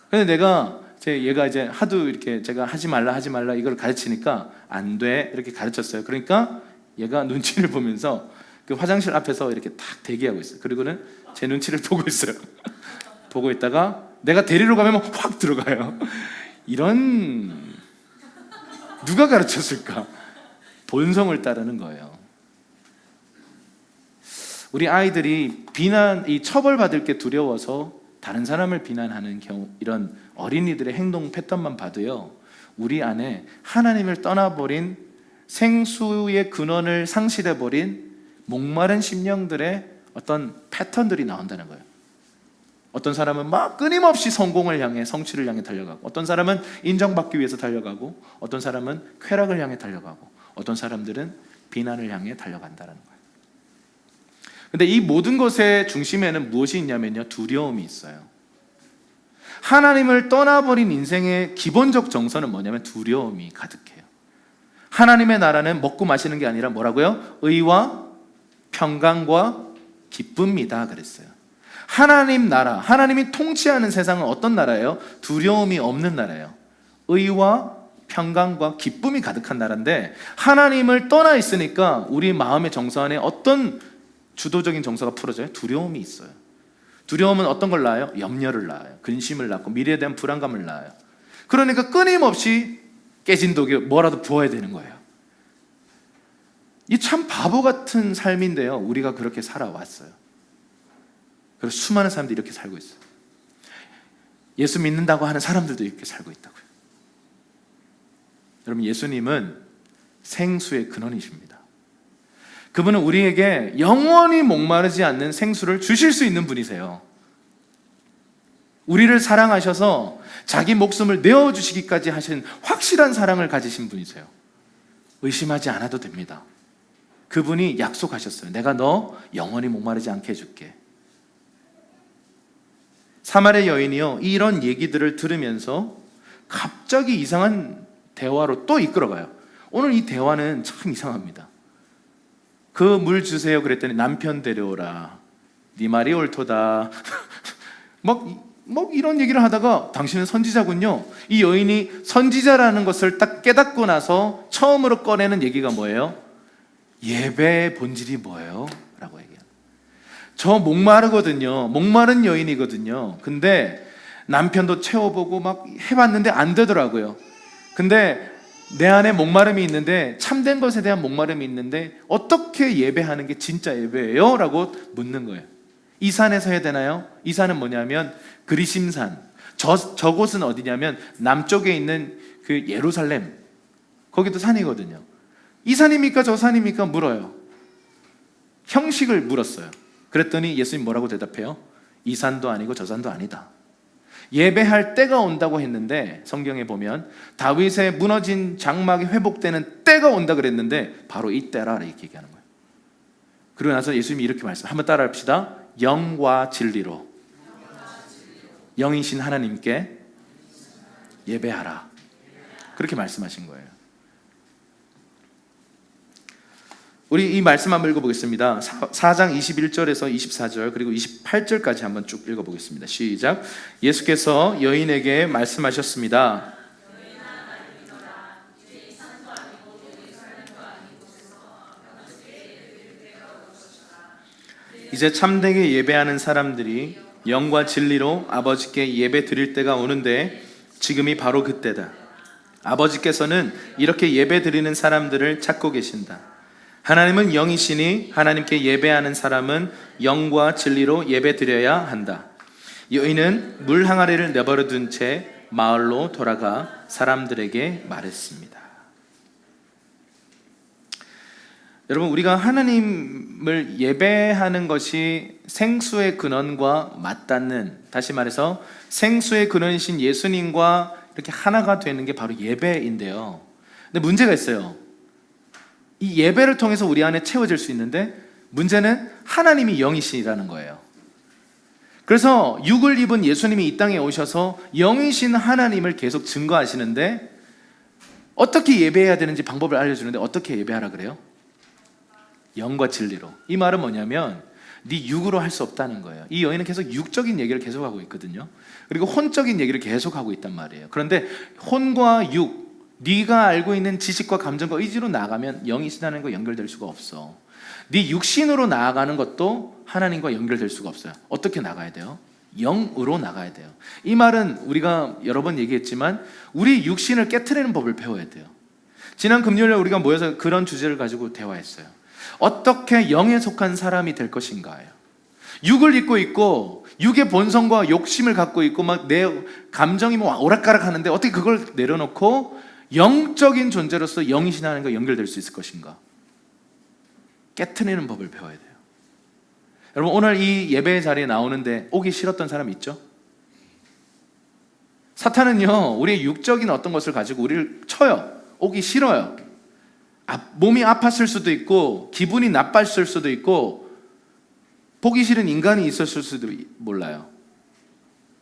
근데 얘가 이제 하도 이렇게 제가 하지 말라 이걸 가르치니까 안 돼 이렇게 가르쳤어요. 그러니까 얘가 눈치를 보면서 그 화장실 앞에서 이렇게 딱 대기하고 있어요. 그리고는 제 눈치를 보고 있어요. 보고 있다가 내가 데리러 가면 확 들어가요. 이런, 누가 가르쳤을까? 본성을 따르는 거예요. 우리 아이들이 이 처벌받을 게 두려워서 다른 사람을 비난하는 경우, 이런 어린이들의 행동 패턴만 봐도요, 우리 안에 하나님을 떠나버린, 생수의 근원을 상실해버린 목마른 심령들의 어떤 패턴들이 나온다는 거예요. 어떤 사람은 막 끊임없이 성공을 향해, 성취를 향해 달려가고, 어떤 사람은 인정받기 위해서 달려가고, 어떤 사람은 쾌락을 향해 달려가고, 어떤 사람들은 비난을 향해 달려간다는 거예요. 근데 이 모든 것의 중심에는 무엇이 있냐면요, 두려움이 있어요. 하나님을 떠나버린 인생의 기본적 정서는 뭐냐면 두려움이 가득해요. 하나님의 나라는 먹고 마시는 게 아니라 뭐라고요? 의와 평강과 기쁨이다 그랬어요. 하나님 나라, 하나님이 통치하는 세상은 어떤 나라예요? 두려움이 없는 나라예요. 의와 평강과 기쁨이 가득한 나라인데, 하나님을 떠나 있으니까 우리 마음의 정서 안에 어떤 주도적인 정서가 풀어져요? 두려움이 있어요. 두려움은 어떤 걸 낳아요? 염려를 낳아요. 근심을 낳고 미래에 대한 불안감을 낳아요. 그러니까 끊임없이 깨진 독에 뭐라도 부어야 되는 거예요. 이 참 바보 같은 삶인데요, 우리가 그렇게 살아왔어요. 그래서 수많은 사람들이 이렇게 살고 있어요. 예수 믿는다고 하는 사람들도 이렇게 살고 있다고요. 여러분, 예수님은 생수의 근원이십니다. 그분은 우리에게 영원히 목마르지 않는 생수를 주실 수 있는 분이세요. 우리를 사랑하셔서 자기 목숨을 내어주시기까지 하신 확실한 사랑을 가지신 분이세요. 의심하지 않아도 됩니다. 그분이 약속하셨어요. 내가 너 영원히 목마르지 않게 해줄게. 사마리아 여인이요, 이런 얘기들을 들으면서 갑자기 이상한 대화로 또 이끌어가요. 오늘 이 대화는 참 이상합니다. 그 물 주세요 그랬더니 남편 데려오라, 네 말이 옳도다. 막 이런 얘기를 하다가 당신은 선지자군요. 이 여인이 선지자라는 것을 딱 깨닫고 나서 처음으로 꺼내는 얘기가 뭐예요? 예배의 본질이 뭐예요? 라고 얘기해요. 저 목마르거든요. 목마른 여인이거든요. 근데 남편도 채워보고 막 해봤는데 안 되더라고요. 근데 내 안에 목마름이 있는데, 참된 것에 대한 목마름이 있는데 어떻게 예배하는 게 진짜 예배예요? 라고 묻는 거예요. 이 산에서 해야 되나요? 이 산은 뭐냐면 그리심산. 저곳은 어디냐면 남쪽에 있는 그 예루살렘, 거기도 산이거든요. 이 산입니까 저 산입니까? 물어요. 형식을 물었어요. 그랬더니 예수님 뭐라고 대답해요? 이 산도 아니고 저 산도 아니다. 예배할 때가 온다고 했는데, 성경에 보면 다윗의 무너진 장막이 회복되는 때가 온다 그랬는데 바로 이 때라 이렇게 얘기하는 거예요. 그러고 나서 예수님이 이렇게 말씀, 한번 따라 합시다. 영과 진리로 영이신 하나님께 예배하라, 그렇게 말씀하신 거예요. 우리 이 말씀 한번 읽어보겠습니다. 4장 21절에서 24절 그리고 28절까지 한번 쭉 읽어보겠습니다. 시작. 예수께서 여인에게 말씀하셨습니다. 이제 참되게 예배하는 사람들이 영과 진리로 아버지께 예배 드릴 때가 오는데 지금이 바로 그때다. 아버지께서는 이렇게 예배 드리는 사람들을 찾고 계신다. 하나님은 영이시니 하나님께 예배하는 사람은 영과 진리로 예배드려야 한다. 여인은 물 항아리를 내버려 둔 채 마을로 돌아가 사람들에게 말했습니다. 여러분, 우리가 하나님을 예배하는 것이 생수의 근원과 맞닿는, 다시 말해서 생수의 근원이신 예수님과 이렇게 하나가 되는 게 바로 예배인데요. 근데 문제가 있어요. 이 예배를 통해서 우리 안에 채워질 수 있는데, 문제는 하나님이 영이시라는 거예요. 그래서 육을 입은 예수님이 이 땅에 오셔서 영이신 하나님을 계속 증거하시는데, 어떻게 예배해야 되는지 방법을 알려주는데 어떻게 예배하라 그래요? 영과 진리로. 이 말은 뭐냐면 네 육으로 할 수 없다는 거예요. 이 여인은 계속 육적인 얘기를 계속하고 있거든요. 그리고 혼적인 얘기를 계속하고 있단 말이에요. 그런데 혼과 육, 네가 알고 있는 지식과 감정과 의지로 나아가면 영이신 하나님과 연결될 수가 없어. 네 육신으로 나아가는 것도 하나님과 연결될 수가 없어요. 어떻게 나가야 돼요? 영으로 나가야 돼요. 이 말은 우리가 여러 번 얘기했지만 우리 육신을 깨트리는 법을 배워야 돼요. 지난 금요일에 우리가 모여서 그런 주제를 가지고 대화했어요. 어떻게 영에 속한 사람이 될 것인가요? 육을 입고 있고 육의 본성과 욕심을 갖고 있고 막 내 감정이 뭐 오락가락 하는데 어떻게 그걸 내려놓고 영적인 존재로서 영이신 하나님과 연결될 수 있을 것인가? 깨트리는 법을 배워야 돼요. 여러분, 오늘 이 예배 자리에 나오는데 오기 싫었던 사람 있죠? 사탄은요, 우리의 육적인 어떤 것을 가지고 우리를 쳐요. 오기 싫어요. 몸이 아팠을 수도 있고 기분이 나빴을 수도 있고 보기 싫은 인간이 있었을 수도 몰라요.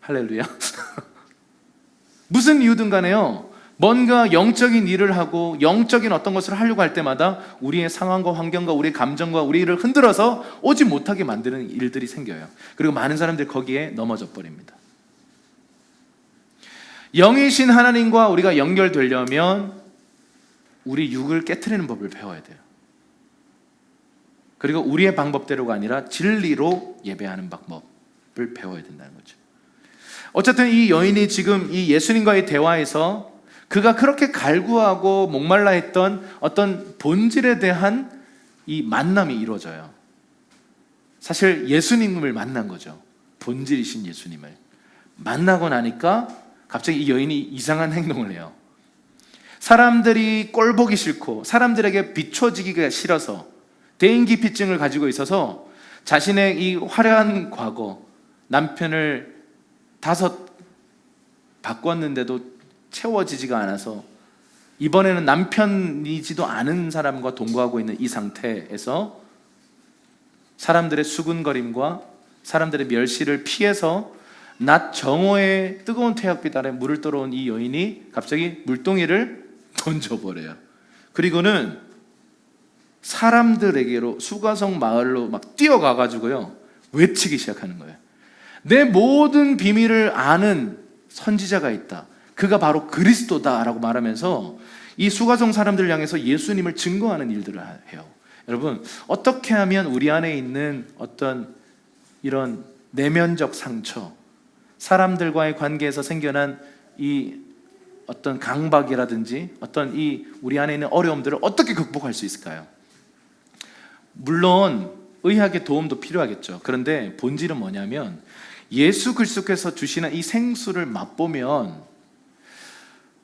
할렐루야. 무슨 이유든 간에요, 뭔가 영적인 일을 하고 영적인 어떤 것을 하려고 할 때마다 우리의 상황과 환경과 우리의 감정과 우리를 흔들어서 오지 못하게 만드는 일들이 생겨요. 그리고 많은 사람들이 거기에 넘어져 버립니다. 영이신 하나님과 우리가 연결되려면 우리 육을 깨트리는 법을 배워야 돼요. 그리고 우리의 방법대로가 아니라 진리로 예배하는 방법을 배워야 된다는 거죠. 어쨌든 이 여인이 지금 이 예수님과의 대화에서 그가 그렇게 갈구하고 목말라 했던 어떤 본질에 대한 이 만남이 이루어져요. 사실 예수님을 만난 거죠. 본질이신 예수님을 만나고 나니까 갑자기 이 여인이 이상한 행동을 해요. 사람들이 꼴 보기 싫고 사람들에게 비춰지기가 싫어서 대인기피증을 가지고 있어서 자신의 이 화려한 과거, 남편을 5 바꿨는데도 채워지지가 않아서 이번에는 남편이지도 않은 사람과 동거하고 있는 이 상태에서 사람들의 수군거림과 사람들의 멸시를 피해서 낮 정오의 뜨거운 태양빛 아래 물을 떠러온 이 여인이 갑자기 물동이를 던져버려요. 그리고는 사람들에게로 수가성 마을로 막 뛰어가가지고요 외치기 시작하는 거예요. 내 모든 비밀을 아는 선지자가 있다. 그가 바로 그리스도다라고 말하면서 이 수가성 사람들을 향해서 예수님을 증거하는 일들을 해요. 여러분, 어떻게 하면 우리 안에 있는 어떤 이런 내면적 상처, 사람들과의 관계에서 생겨난 이 어떤 강박이라든지 어떤 이 우리 안에 있는 어려움들을 어떻게 극복할 수 있을까요? 물론 의학의 도움도 필요하겠죠. 그런데 본질은 뭐냐면 예수 그리스도께서 주시는 이 생수를 맛보면,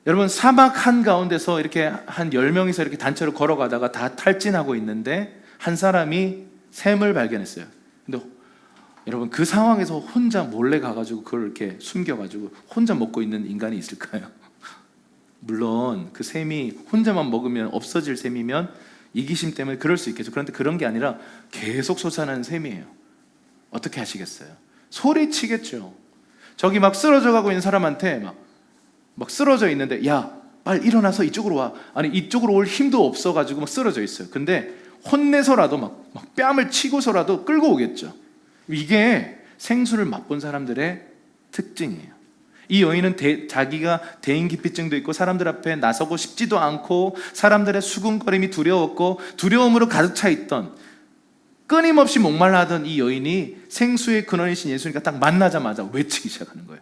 여러분 사막 한가운데서 이렇게 한 10명이서 이렇게 단체로 걸어가다가 다 탈진하고 있는데 한 사람이 샘을 발견했어요. 근데 여러분 그 상황에서 혼자 몰래 가가지고 그걸 이렇게 숨겨가지고 혼자 먹고 있는 인간이 있을까요? 물론 그 샘이 혼자만 먹으면 없어질 샘이면 이기심 때문에 그럴 수 있겠죠. 그런데 그런 게 아니라 계속 솟아나는 샘이에요. 어떻게 하시겠어요? 소리치겠죠. 저기 막 쓰러져 가고 있는 사람한테 막 쓰러져 있는데 야 빨리 일어나서 이쪽으로 와. 아니 이쪽으로 올 힘도 없어가지고 막 쓰러져 있어요. 근데 혼내서라도 막 뺨을 치고서라도 끌고 오겠죠. 이게 생수를 맛본 사람들의 특징이에요. 이 여인은 자기가 대인기피증도 있고 사람들 앞에 나서고 싶지도 않고 사람들의 수군거림이 두려웠고 두려움으로 가득 차 있던, 끊임없이 목말라 하던 이 여인이 생수의 근원이신 예수님과 딱 만나자마자 외치기 시작하는 거예요.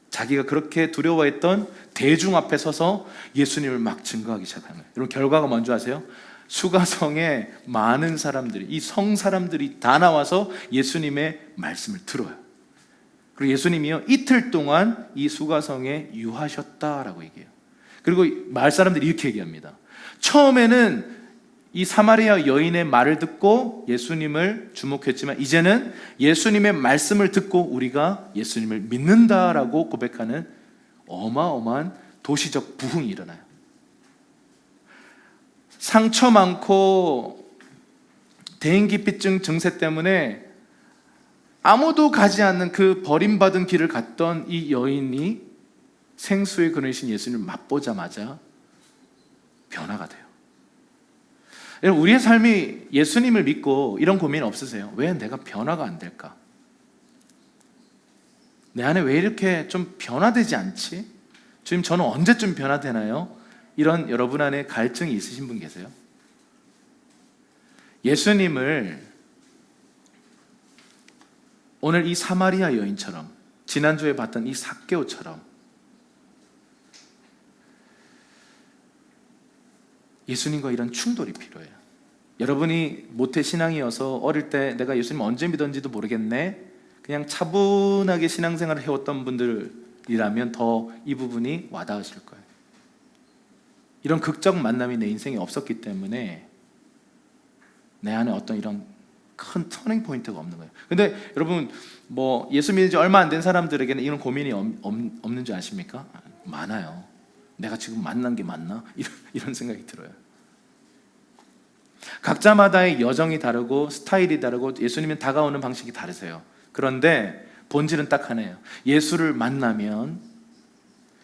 자기가 그렇게 두려워했던 대중 앞에 서서 예수님을 막 증거하기 시작하는 거예요. 여러분 결과가 뭔지 아세요? 수가성에 많은 사람들이, 이 성 사람들이 다 나와서 예수님의 말씀을 들어요. 그리고 예수님이요 이틀 동안 이 수가성에 유하셨다라고 얘기해요. 그리고 마을 사람들이 이렇게 얘기합니다. 처음에는 이 사마리아 여인의 말을 듣고 예수님을 주목했지만 이제는 예수님의 말씀을 듣고 우리가 예수님을 믿는다라고 고백하는 어마어마한 도시적 부흥이 일어나요. 상처 많고 대인기피증 증세 때문에 아무도 가지 않는 그 버림받은 길을 갔던 이 여인이 생수의 근원이신 예수님을 맛보자마자 변화가 돼요. 여러분 우리의 삶이 예수님을 믿고 이런 고민 없으세요? 왜 내가 변화가 안 될까? 내 안에 왜 이렇게 좀 변화되지 않지? 주님 저는 언제쯤 변화되나요? 이런 여러분 안에 갈증이 있으신 분 계세요? 예수님을 오늘 이 사마리아 여인처럼, 지난주에 봤던 이 삭개오처럼 예수님과 이런 충돌이 필요해요. 여러분이 모태신앙이어서 어릴 때 내가 예수님 언제 믿었는지도 모르겠네, 그냥 차분하게 신앙생활을 해왔던 분들이라면 더 이 부분이 와닿으실 거예요. 이런 극적 만남이 내 인생에 없었기 때문에 내 안에 어떤 이런 큰 터닝 포인트가 없는 거예요. 근데 여러분 뭐 예수 믿은 지 얼마 안 된 사람들에게는 이런 고민이 없는 줄 아십니까? 많아요. 내가 지금 만난 게 맞나? 이런 생각이 들어요. 각자마다의 여정이 다르고 스타일이 다르고 예수님은 다가오는 방식이 다르세요. 그런데 본질은 딱 하나예요. 예수를 만나면,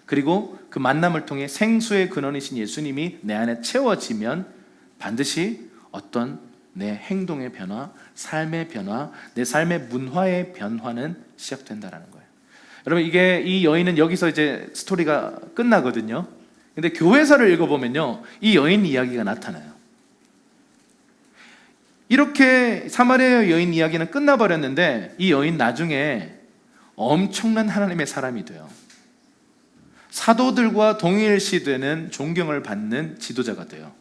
그리고 그 만남을 통해 생수의 근원이신 예수님이 내 안에 채워지면 반드시 어떤 내 행동의 변화, 삶의 변화, 내 삶의 문화의 변화는 시작된다라는 거예요. 여러분, 이 여인은 여기서 이제 스토리가 끝나거든요. 근데 교회서를 읽어보면요, 이 여인 이야기가 나타나요. 이렇게 사마리아 여인 이야기는 끝나버렸는데 이 여인 나중에 엄청난 하나님의 사람이 돼요. 사도들과 동일시되는 존경을 받는 지도자가 돼요.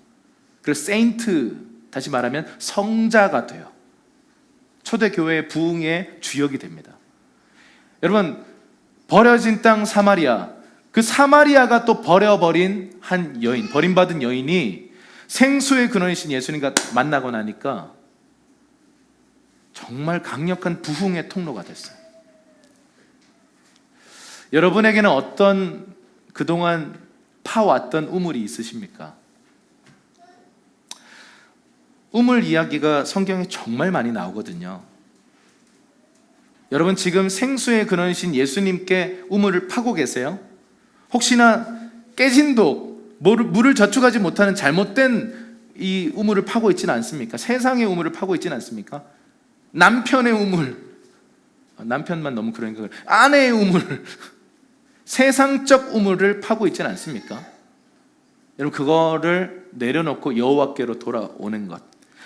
그래서 세인트, 다시 말하면 성자가 돼요. 초대교회의 부흥의 주역이 됩니다. 여러분, 버려진 땅 사마리아, 그 사마리아가 또 버려버린 한 여인, 버림받은 여인이 생수의 근원이신 예수님과 만나고 나니까 정말 강력한 부흥의 통로가 됐어요. 여러분에게는 어떤 그동안 파왔던 우물이 있으십니까? 우물 이야기가 성경에 정말 많이 나오거든요. 여러분, 지금 생수의 근원이신 예수님께 우물을 파고 계세요? 혹시나 깨진 독, 물을 저축하지 못하는 잘못된 이 우물을 파고 있지는 않습니까? 세상의 우물을 파고 있지는 않습니까? 남편의 우물, 남편만 너무 그러니까 아내의 우물, 세상적 우물을 파고 있지는 않습니까? 여러분, 그거를 내려놓고 여호와께로 돌아오는 것.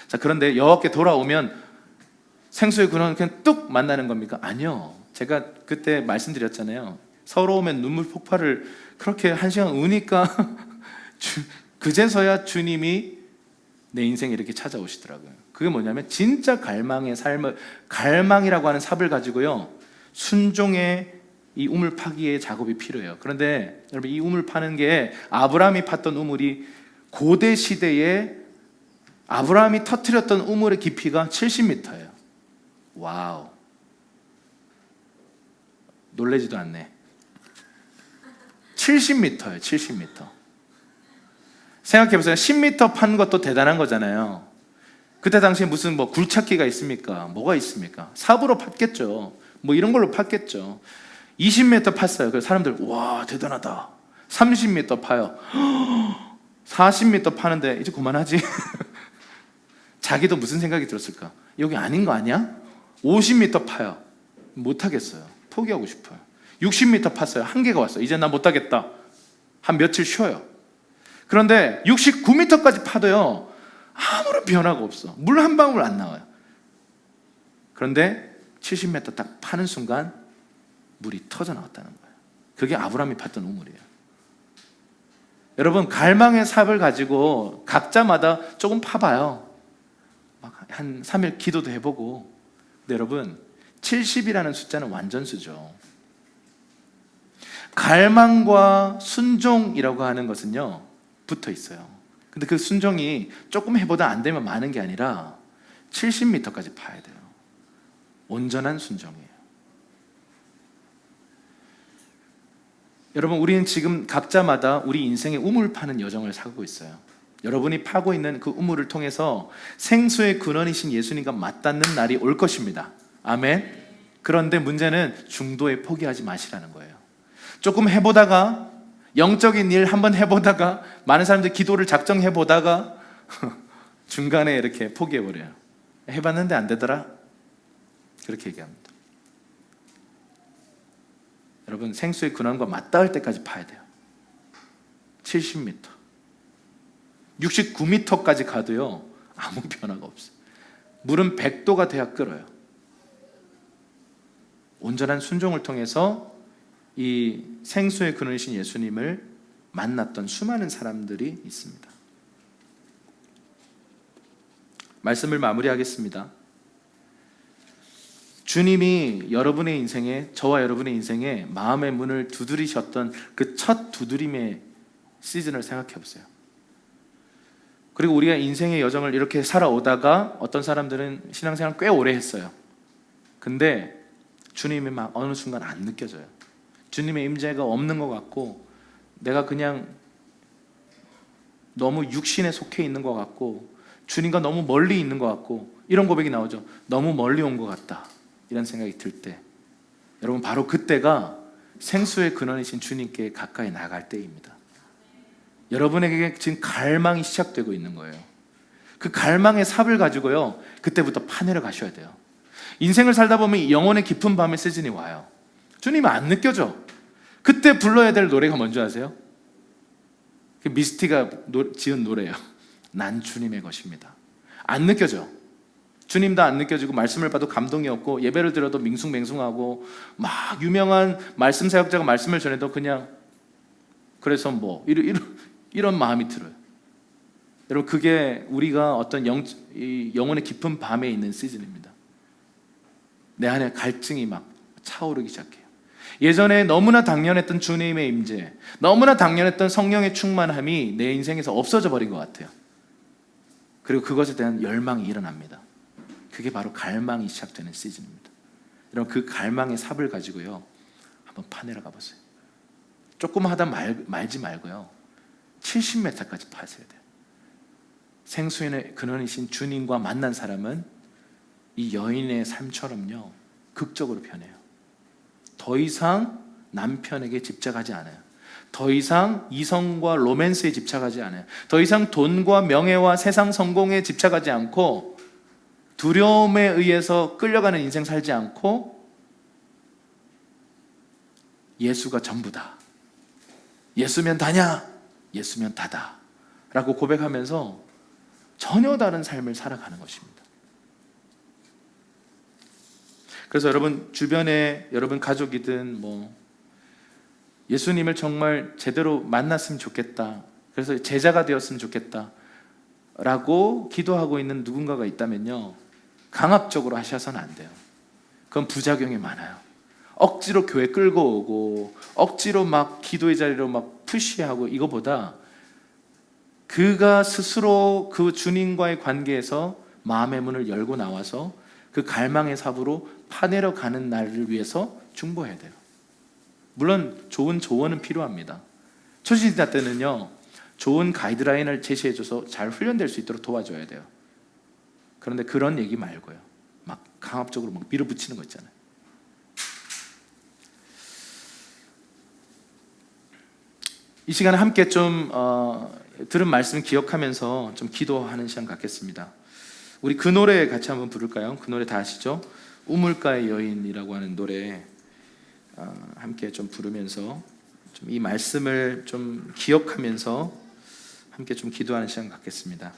자, 그런데 여호와께 돌아오면 생수의 근원을 그냥 뚝 만나는 겁니까? 아니요. 제가 그때 말씀드렸잖아요. 서러우면 눈물 폭발을 그렇게 한 시간 우니까 그제서야 주님이 내 인생에 이렇게 찾아오시더라고요. 그게 뭐냐면 진짜 갈망의 삶을, 갈망이라고 하는 삽을 가지고요, 순종의 이 우물 파기의 작업이 필요해요. 그런데 여러분, 이 우물 파는 게 아브라함이 팠던 우물이 고대 시대에 아브라함이 터뜨렸던 우물의 깊이가 70m예요. 와우, 놀라지도 않네. 70m예요. 70m. 생각해보세요. 10m 판 것도 대단한 거잖아요. 그때 당시에 무슨 뭐 굴착기가 있습니까? 뭐가 있습니까? 삽으로 팠겠죠. 뭐 이런 걸로 팠겠죠. 20m 팠어요. 그래서 사람들, 와, 대단하다. 30m 파요. 40m 파는데 이제 그만하지. 자기도 무슨 생각이 들었을까? 여기 아닌 거 아니야? 50m 파요. 못하겠어요. 포기하고 싶어요. 60m 팠어요. 한계가 왔어요. 이제 나 못하겠다. 한 며칠 쉬어요. 그런데 69m까지 파도요, 아무런 변화가 없어. 물 한 방울 안 나와요. 그런데 70m 딱 파는 순간 물이 터져 나왔다는 거예요. 그게 아브라함이 팠던 우물이에요. 여러분, 갈망의 삽을 가지고 각자마다 조금 파봐요. 막 한 3일 기도도 해보고. 근데 여러분, 70이라는 숫자는 완전수죠. 갈망과 순종이라고 하는 것은요, 붙어 있어요. 근데 그 순종이 조금 해보다 안 되면 많은 게 아니라 70m까지 파야 돼요. 온전한 순종이에요. 여러분, 우리는 지금 각자마다 우리 인생의 우물 파는 여정을 살고 있어요. 여러분이 파고 있는 그 우물을 통해서 생수의 근원이신 예수님과 맞닿는 날이 올 것입니다. 아멘. 그런데 문제는 중도에 포기하지 마시라는 거예요. 조금 해보다가, 영적인 일 한번 해보다가, 많은 사람들이 기도를 작정해보다가 중간에 이렇게 포기해버려요. 해봤는데 안 되더라? 그렇게 얘기합니다. 여러분, 생수의 근원과 맞닿을 때까지 파야 돼요. 70m, 69m까지 가도요, 아무 변화가 없어요. 물은 100도가 돼야 끓어요. 온전한 순종을 통해서 이 생수의 근원이신 예수님을 만났던 수많은 사람들이 있습니다. 말씀을 마무리하겠습니다. 주님이 여러분의 인생에, 저와 여러분의 인생에 마음의 문을 두드리셨던 그 첫 두드림의 시즌을 생각해 보세요. 그리고 우리가 인생의 여정을 이렇게 살아오다가 어떤 사람들은 신앙생활 꽤 오래 했어요. 근데 주님이 막 어느 순간 안 느껴져요. 주님의 임재가 없는 것 같고, 내가 그냥 너무 육신에 속해 있는 것 같고, 주님과 너무 멀리 있는 것 같고, 이런 고백이 나오죠. 너무 멀리 온 것 같다, 이런 생각이 들 때, 여러분 바로 그때가 생수의 근원이신 주님께 가까이 나갈 때입니다. 여러분에게 지금 갈망이 시작되고 있는 거예요. 그 갈망의 삽을 가지고요, 그때부터 파내려 가셔야 돼요. 인생을 살다 보면 영혼의 깊은 밤의 시즌이 와요. 주님은 안 느껴져. 그때 불러야 될 노래가 뭔지 아세요? 그 미스티가 지은 노래예요. 난 주님의 것입니다. 안 느껴져. 주님도 안 느껴지고, 말씀을 봐도 감동이 없고, 예배를 드려도 밍숭맹숭하고, 막 유명한 말씀 사역자가 말씀을 전해도 그냥 그래서 뭐 이런 마음이 들어요. 여러분, 그게 우리가 어떤 영혼의 깊은 밤에 있는 시즌입니다. 내 안에 갈증이 막 차오르기 시작해요. 예전에 너무나 당연했던 주님의 임재, 너무나 당연했던 성령의 충만함이 내 인생에서 없어져 버린 것 같아요. 그리고 그것에 대한 열망이 일어납니다. 그게 바로 갈망이 시작되는 시즌입니다. 여러분, 그 갈망의 삽을 가지고요, 한번 파내러 가보세요. 조금 하다 말지 말고요, 70m까지 파셔야 돼요. 생수의 근원이신 주님과 만난 사람은 이 여인의 삶처럼요, 극적으로 변해요. 더 이상 남편에게 집착하지 않아요. 더 이상 이성과 로맨스에 집착하지 않아요. 더 이상 돈과 명예와 세상 성공에 집착하지 않고, 두려움에 의해서 끌려가는 인생 살지 않고, 예수가 전부다, 예수면 다냐, 예수면 다다 라고 고백하면서 전혀 다른 삶을 살아가는 것입니다. 그래서 여러분 주변에, 여러분 가족이든 뭐 예수님을 정말 제대로 만났으면 좋겠다, 그래서 제자가 되었으면 좋겠다 라고 기도하고 있는 누군가가 있다면요, 강압적으로 하셔서는 안 돼요. 그건 부작용이 많아요. 억지로 교회 끌고 오고, 억지로 막 기도의 자리로 막 푸시하고, 이거보다 그가 스스로 그 주님과의 관계에서 마음의 문을 열고 나와서 그 갈망의 삽으로 파내려 가는 날을 위해서 중보해야 돼요. 물론 좋은 조언은 필요합니다. 초신자 때는요, 좋은 가이드라인을 제시해줘서 잘 훈련될 수 있도록 도와줘야 돼요. 그런데 그런 얘기 말고요, 막 강압적으로 막 밀어붙이는 거 있잖아요. 이 시간에 함께 좀 들은 말씀 기억하면서 좀 기도하는 시간 갖겠습니다. 우리 그 노래 같이 한번 부를까요? 그 노래 다 아시죠? 우물가의 여인이라고 하는 노래 함께 좀 부르면서 좀 이 말씀을 좀 기억하면서 함께 좀 기도하는 시간 갖겠습니다.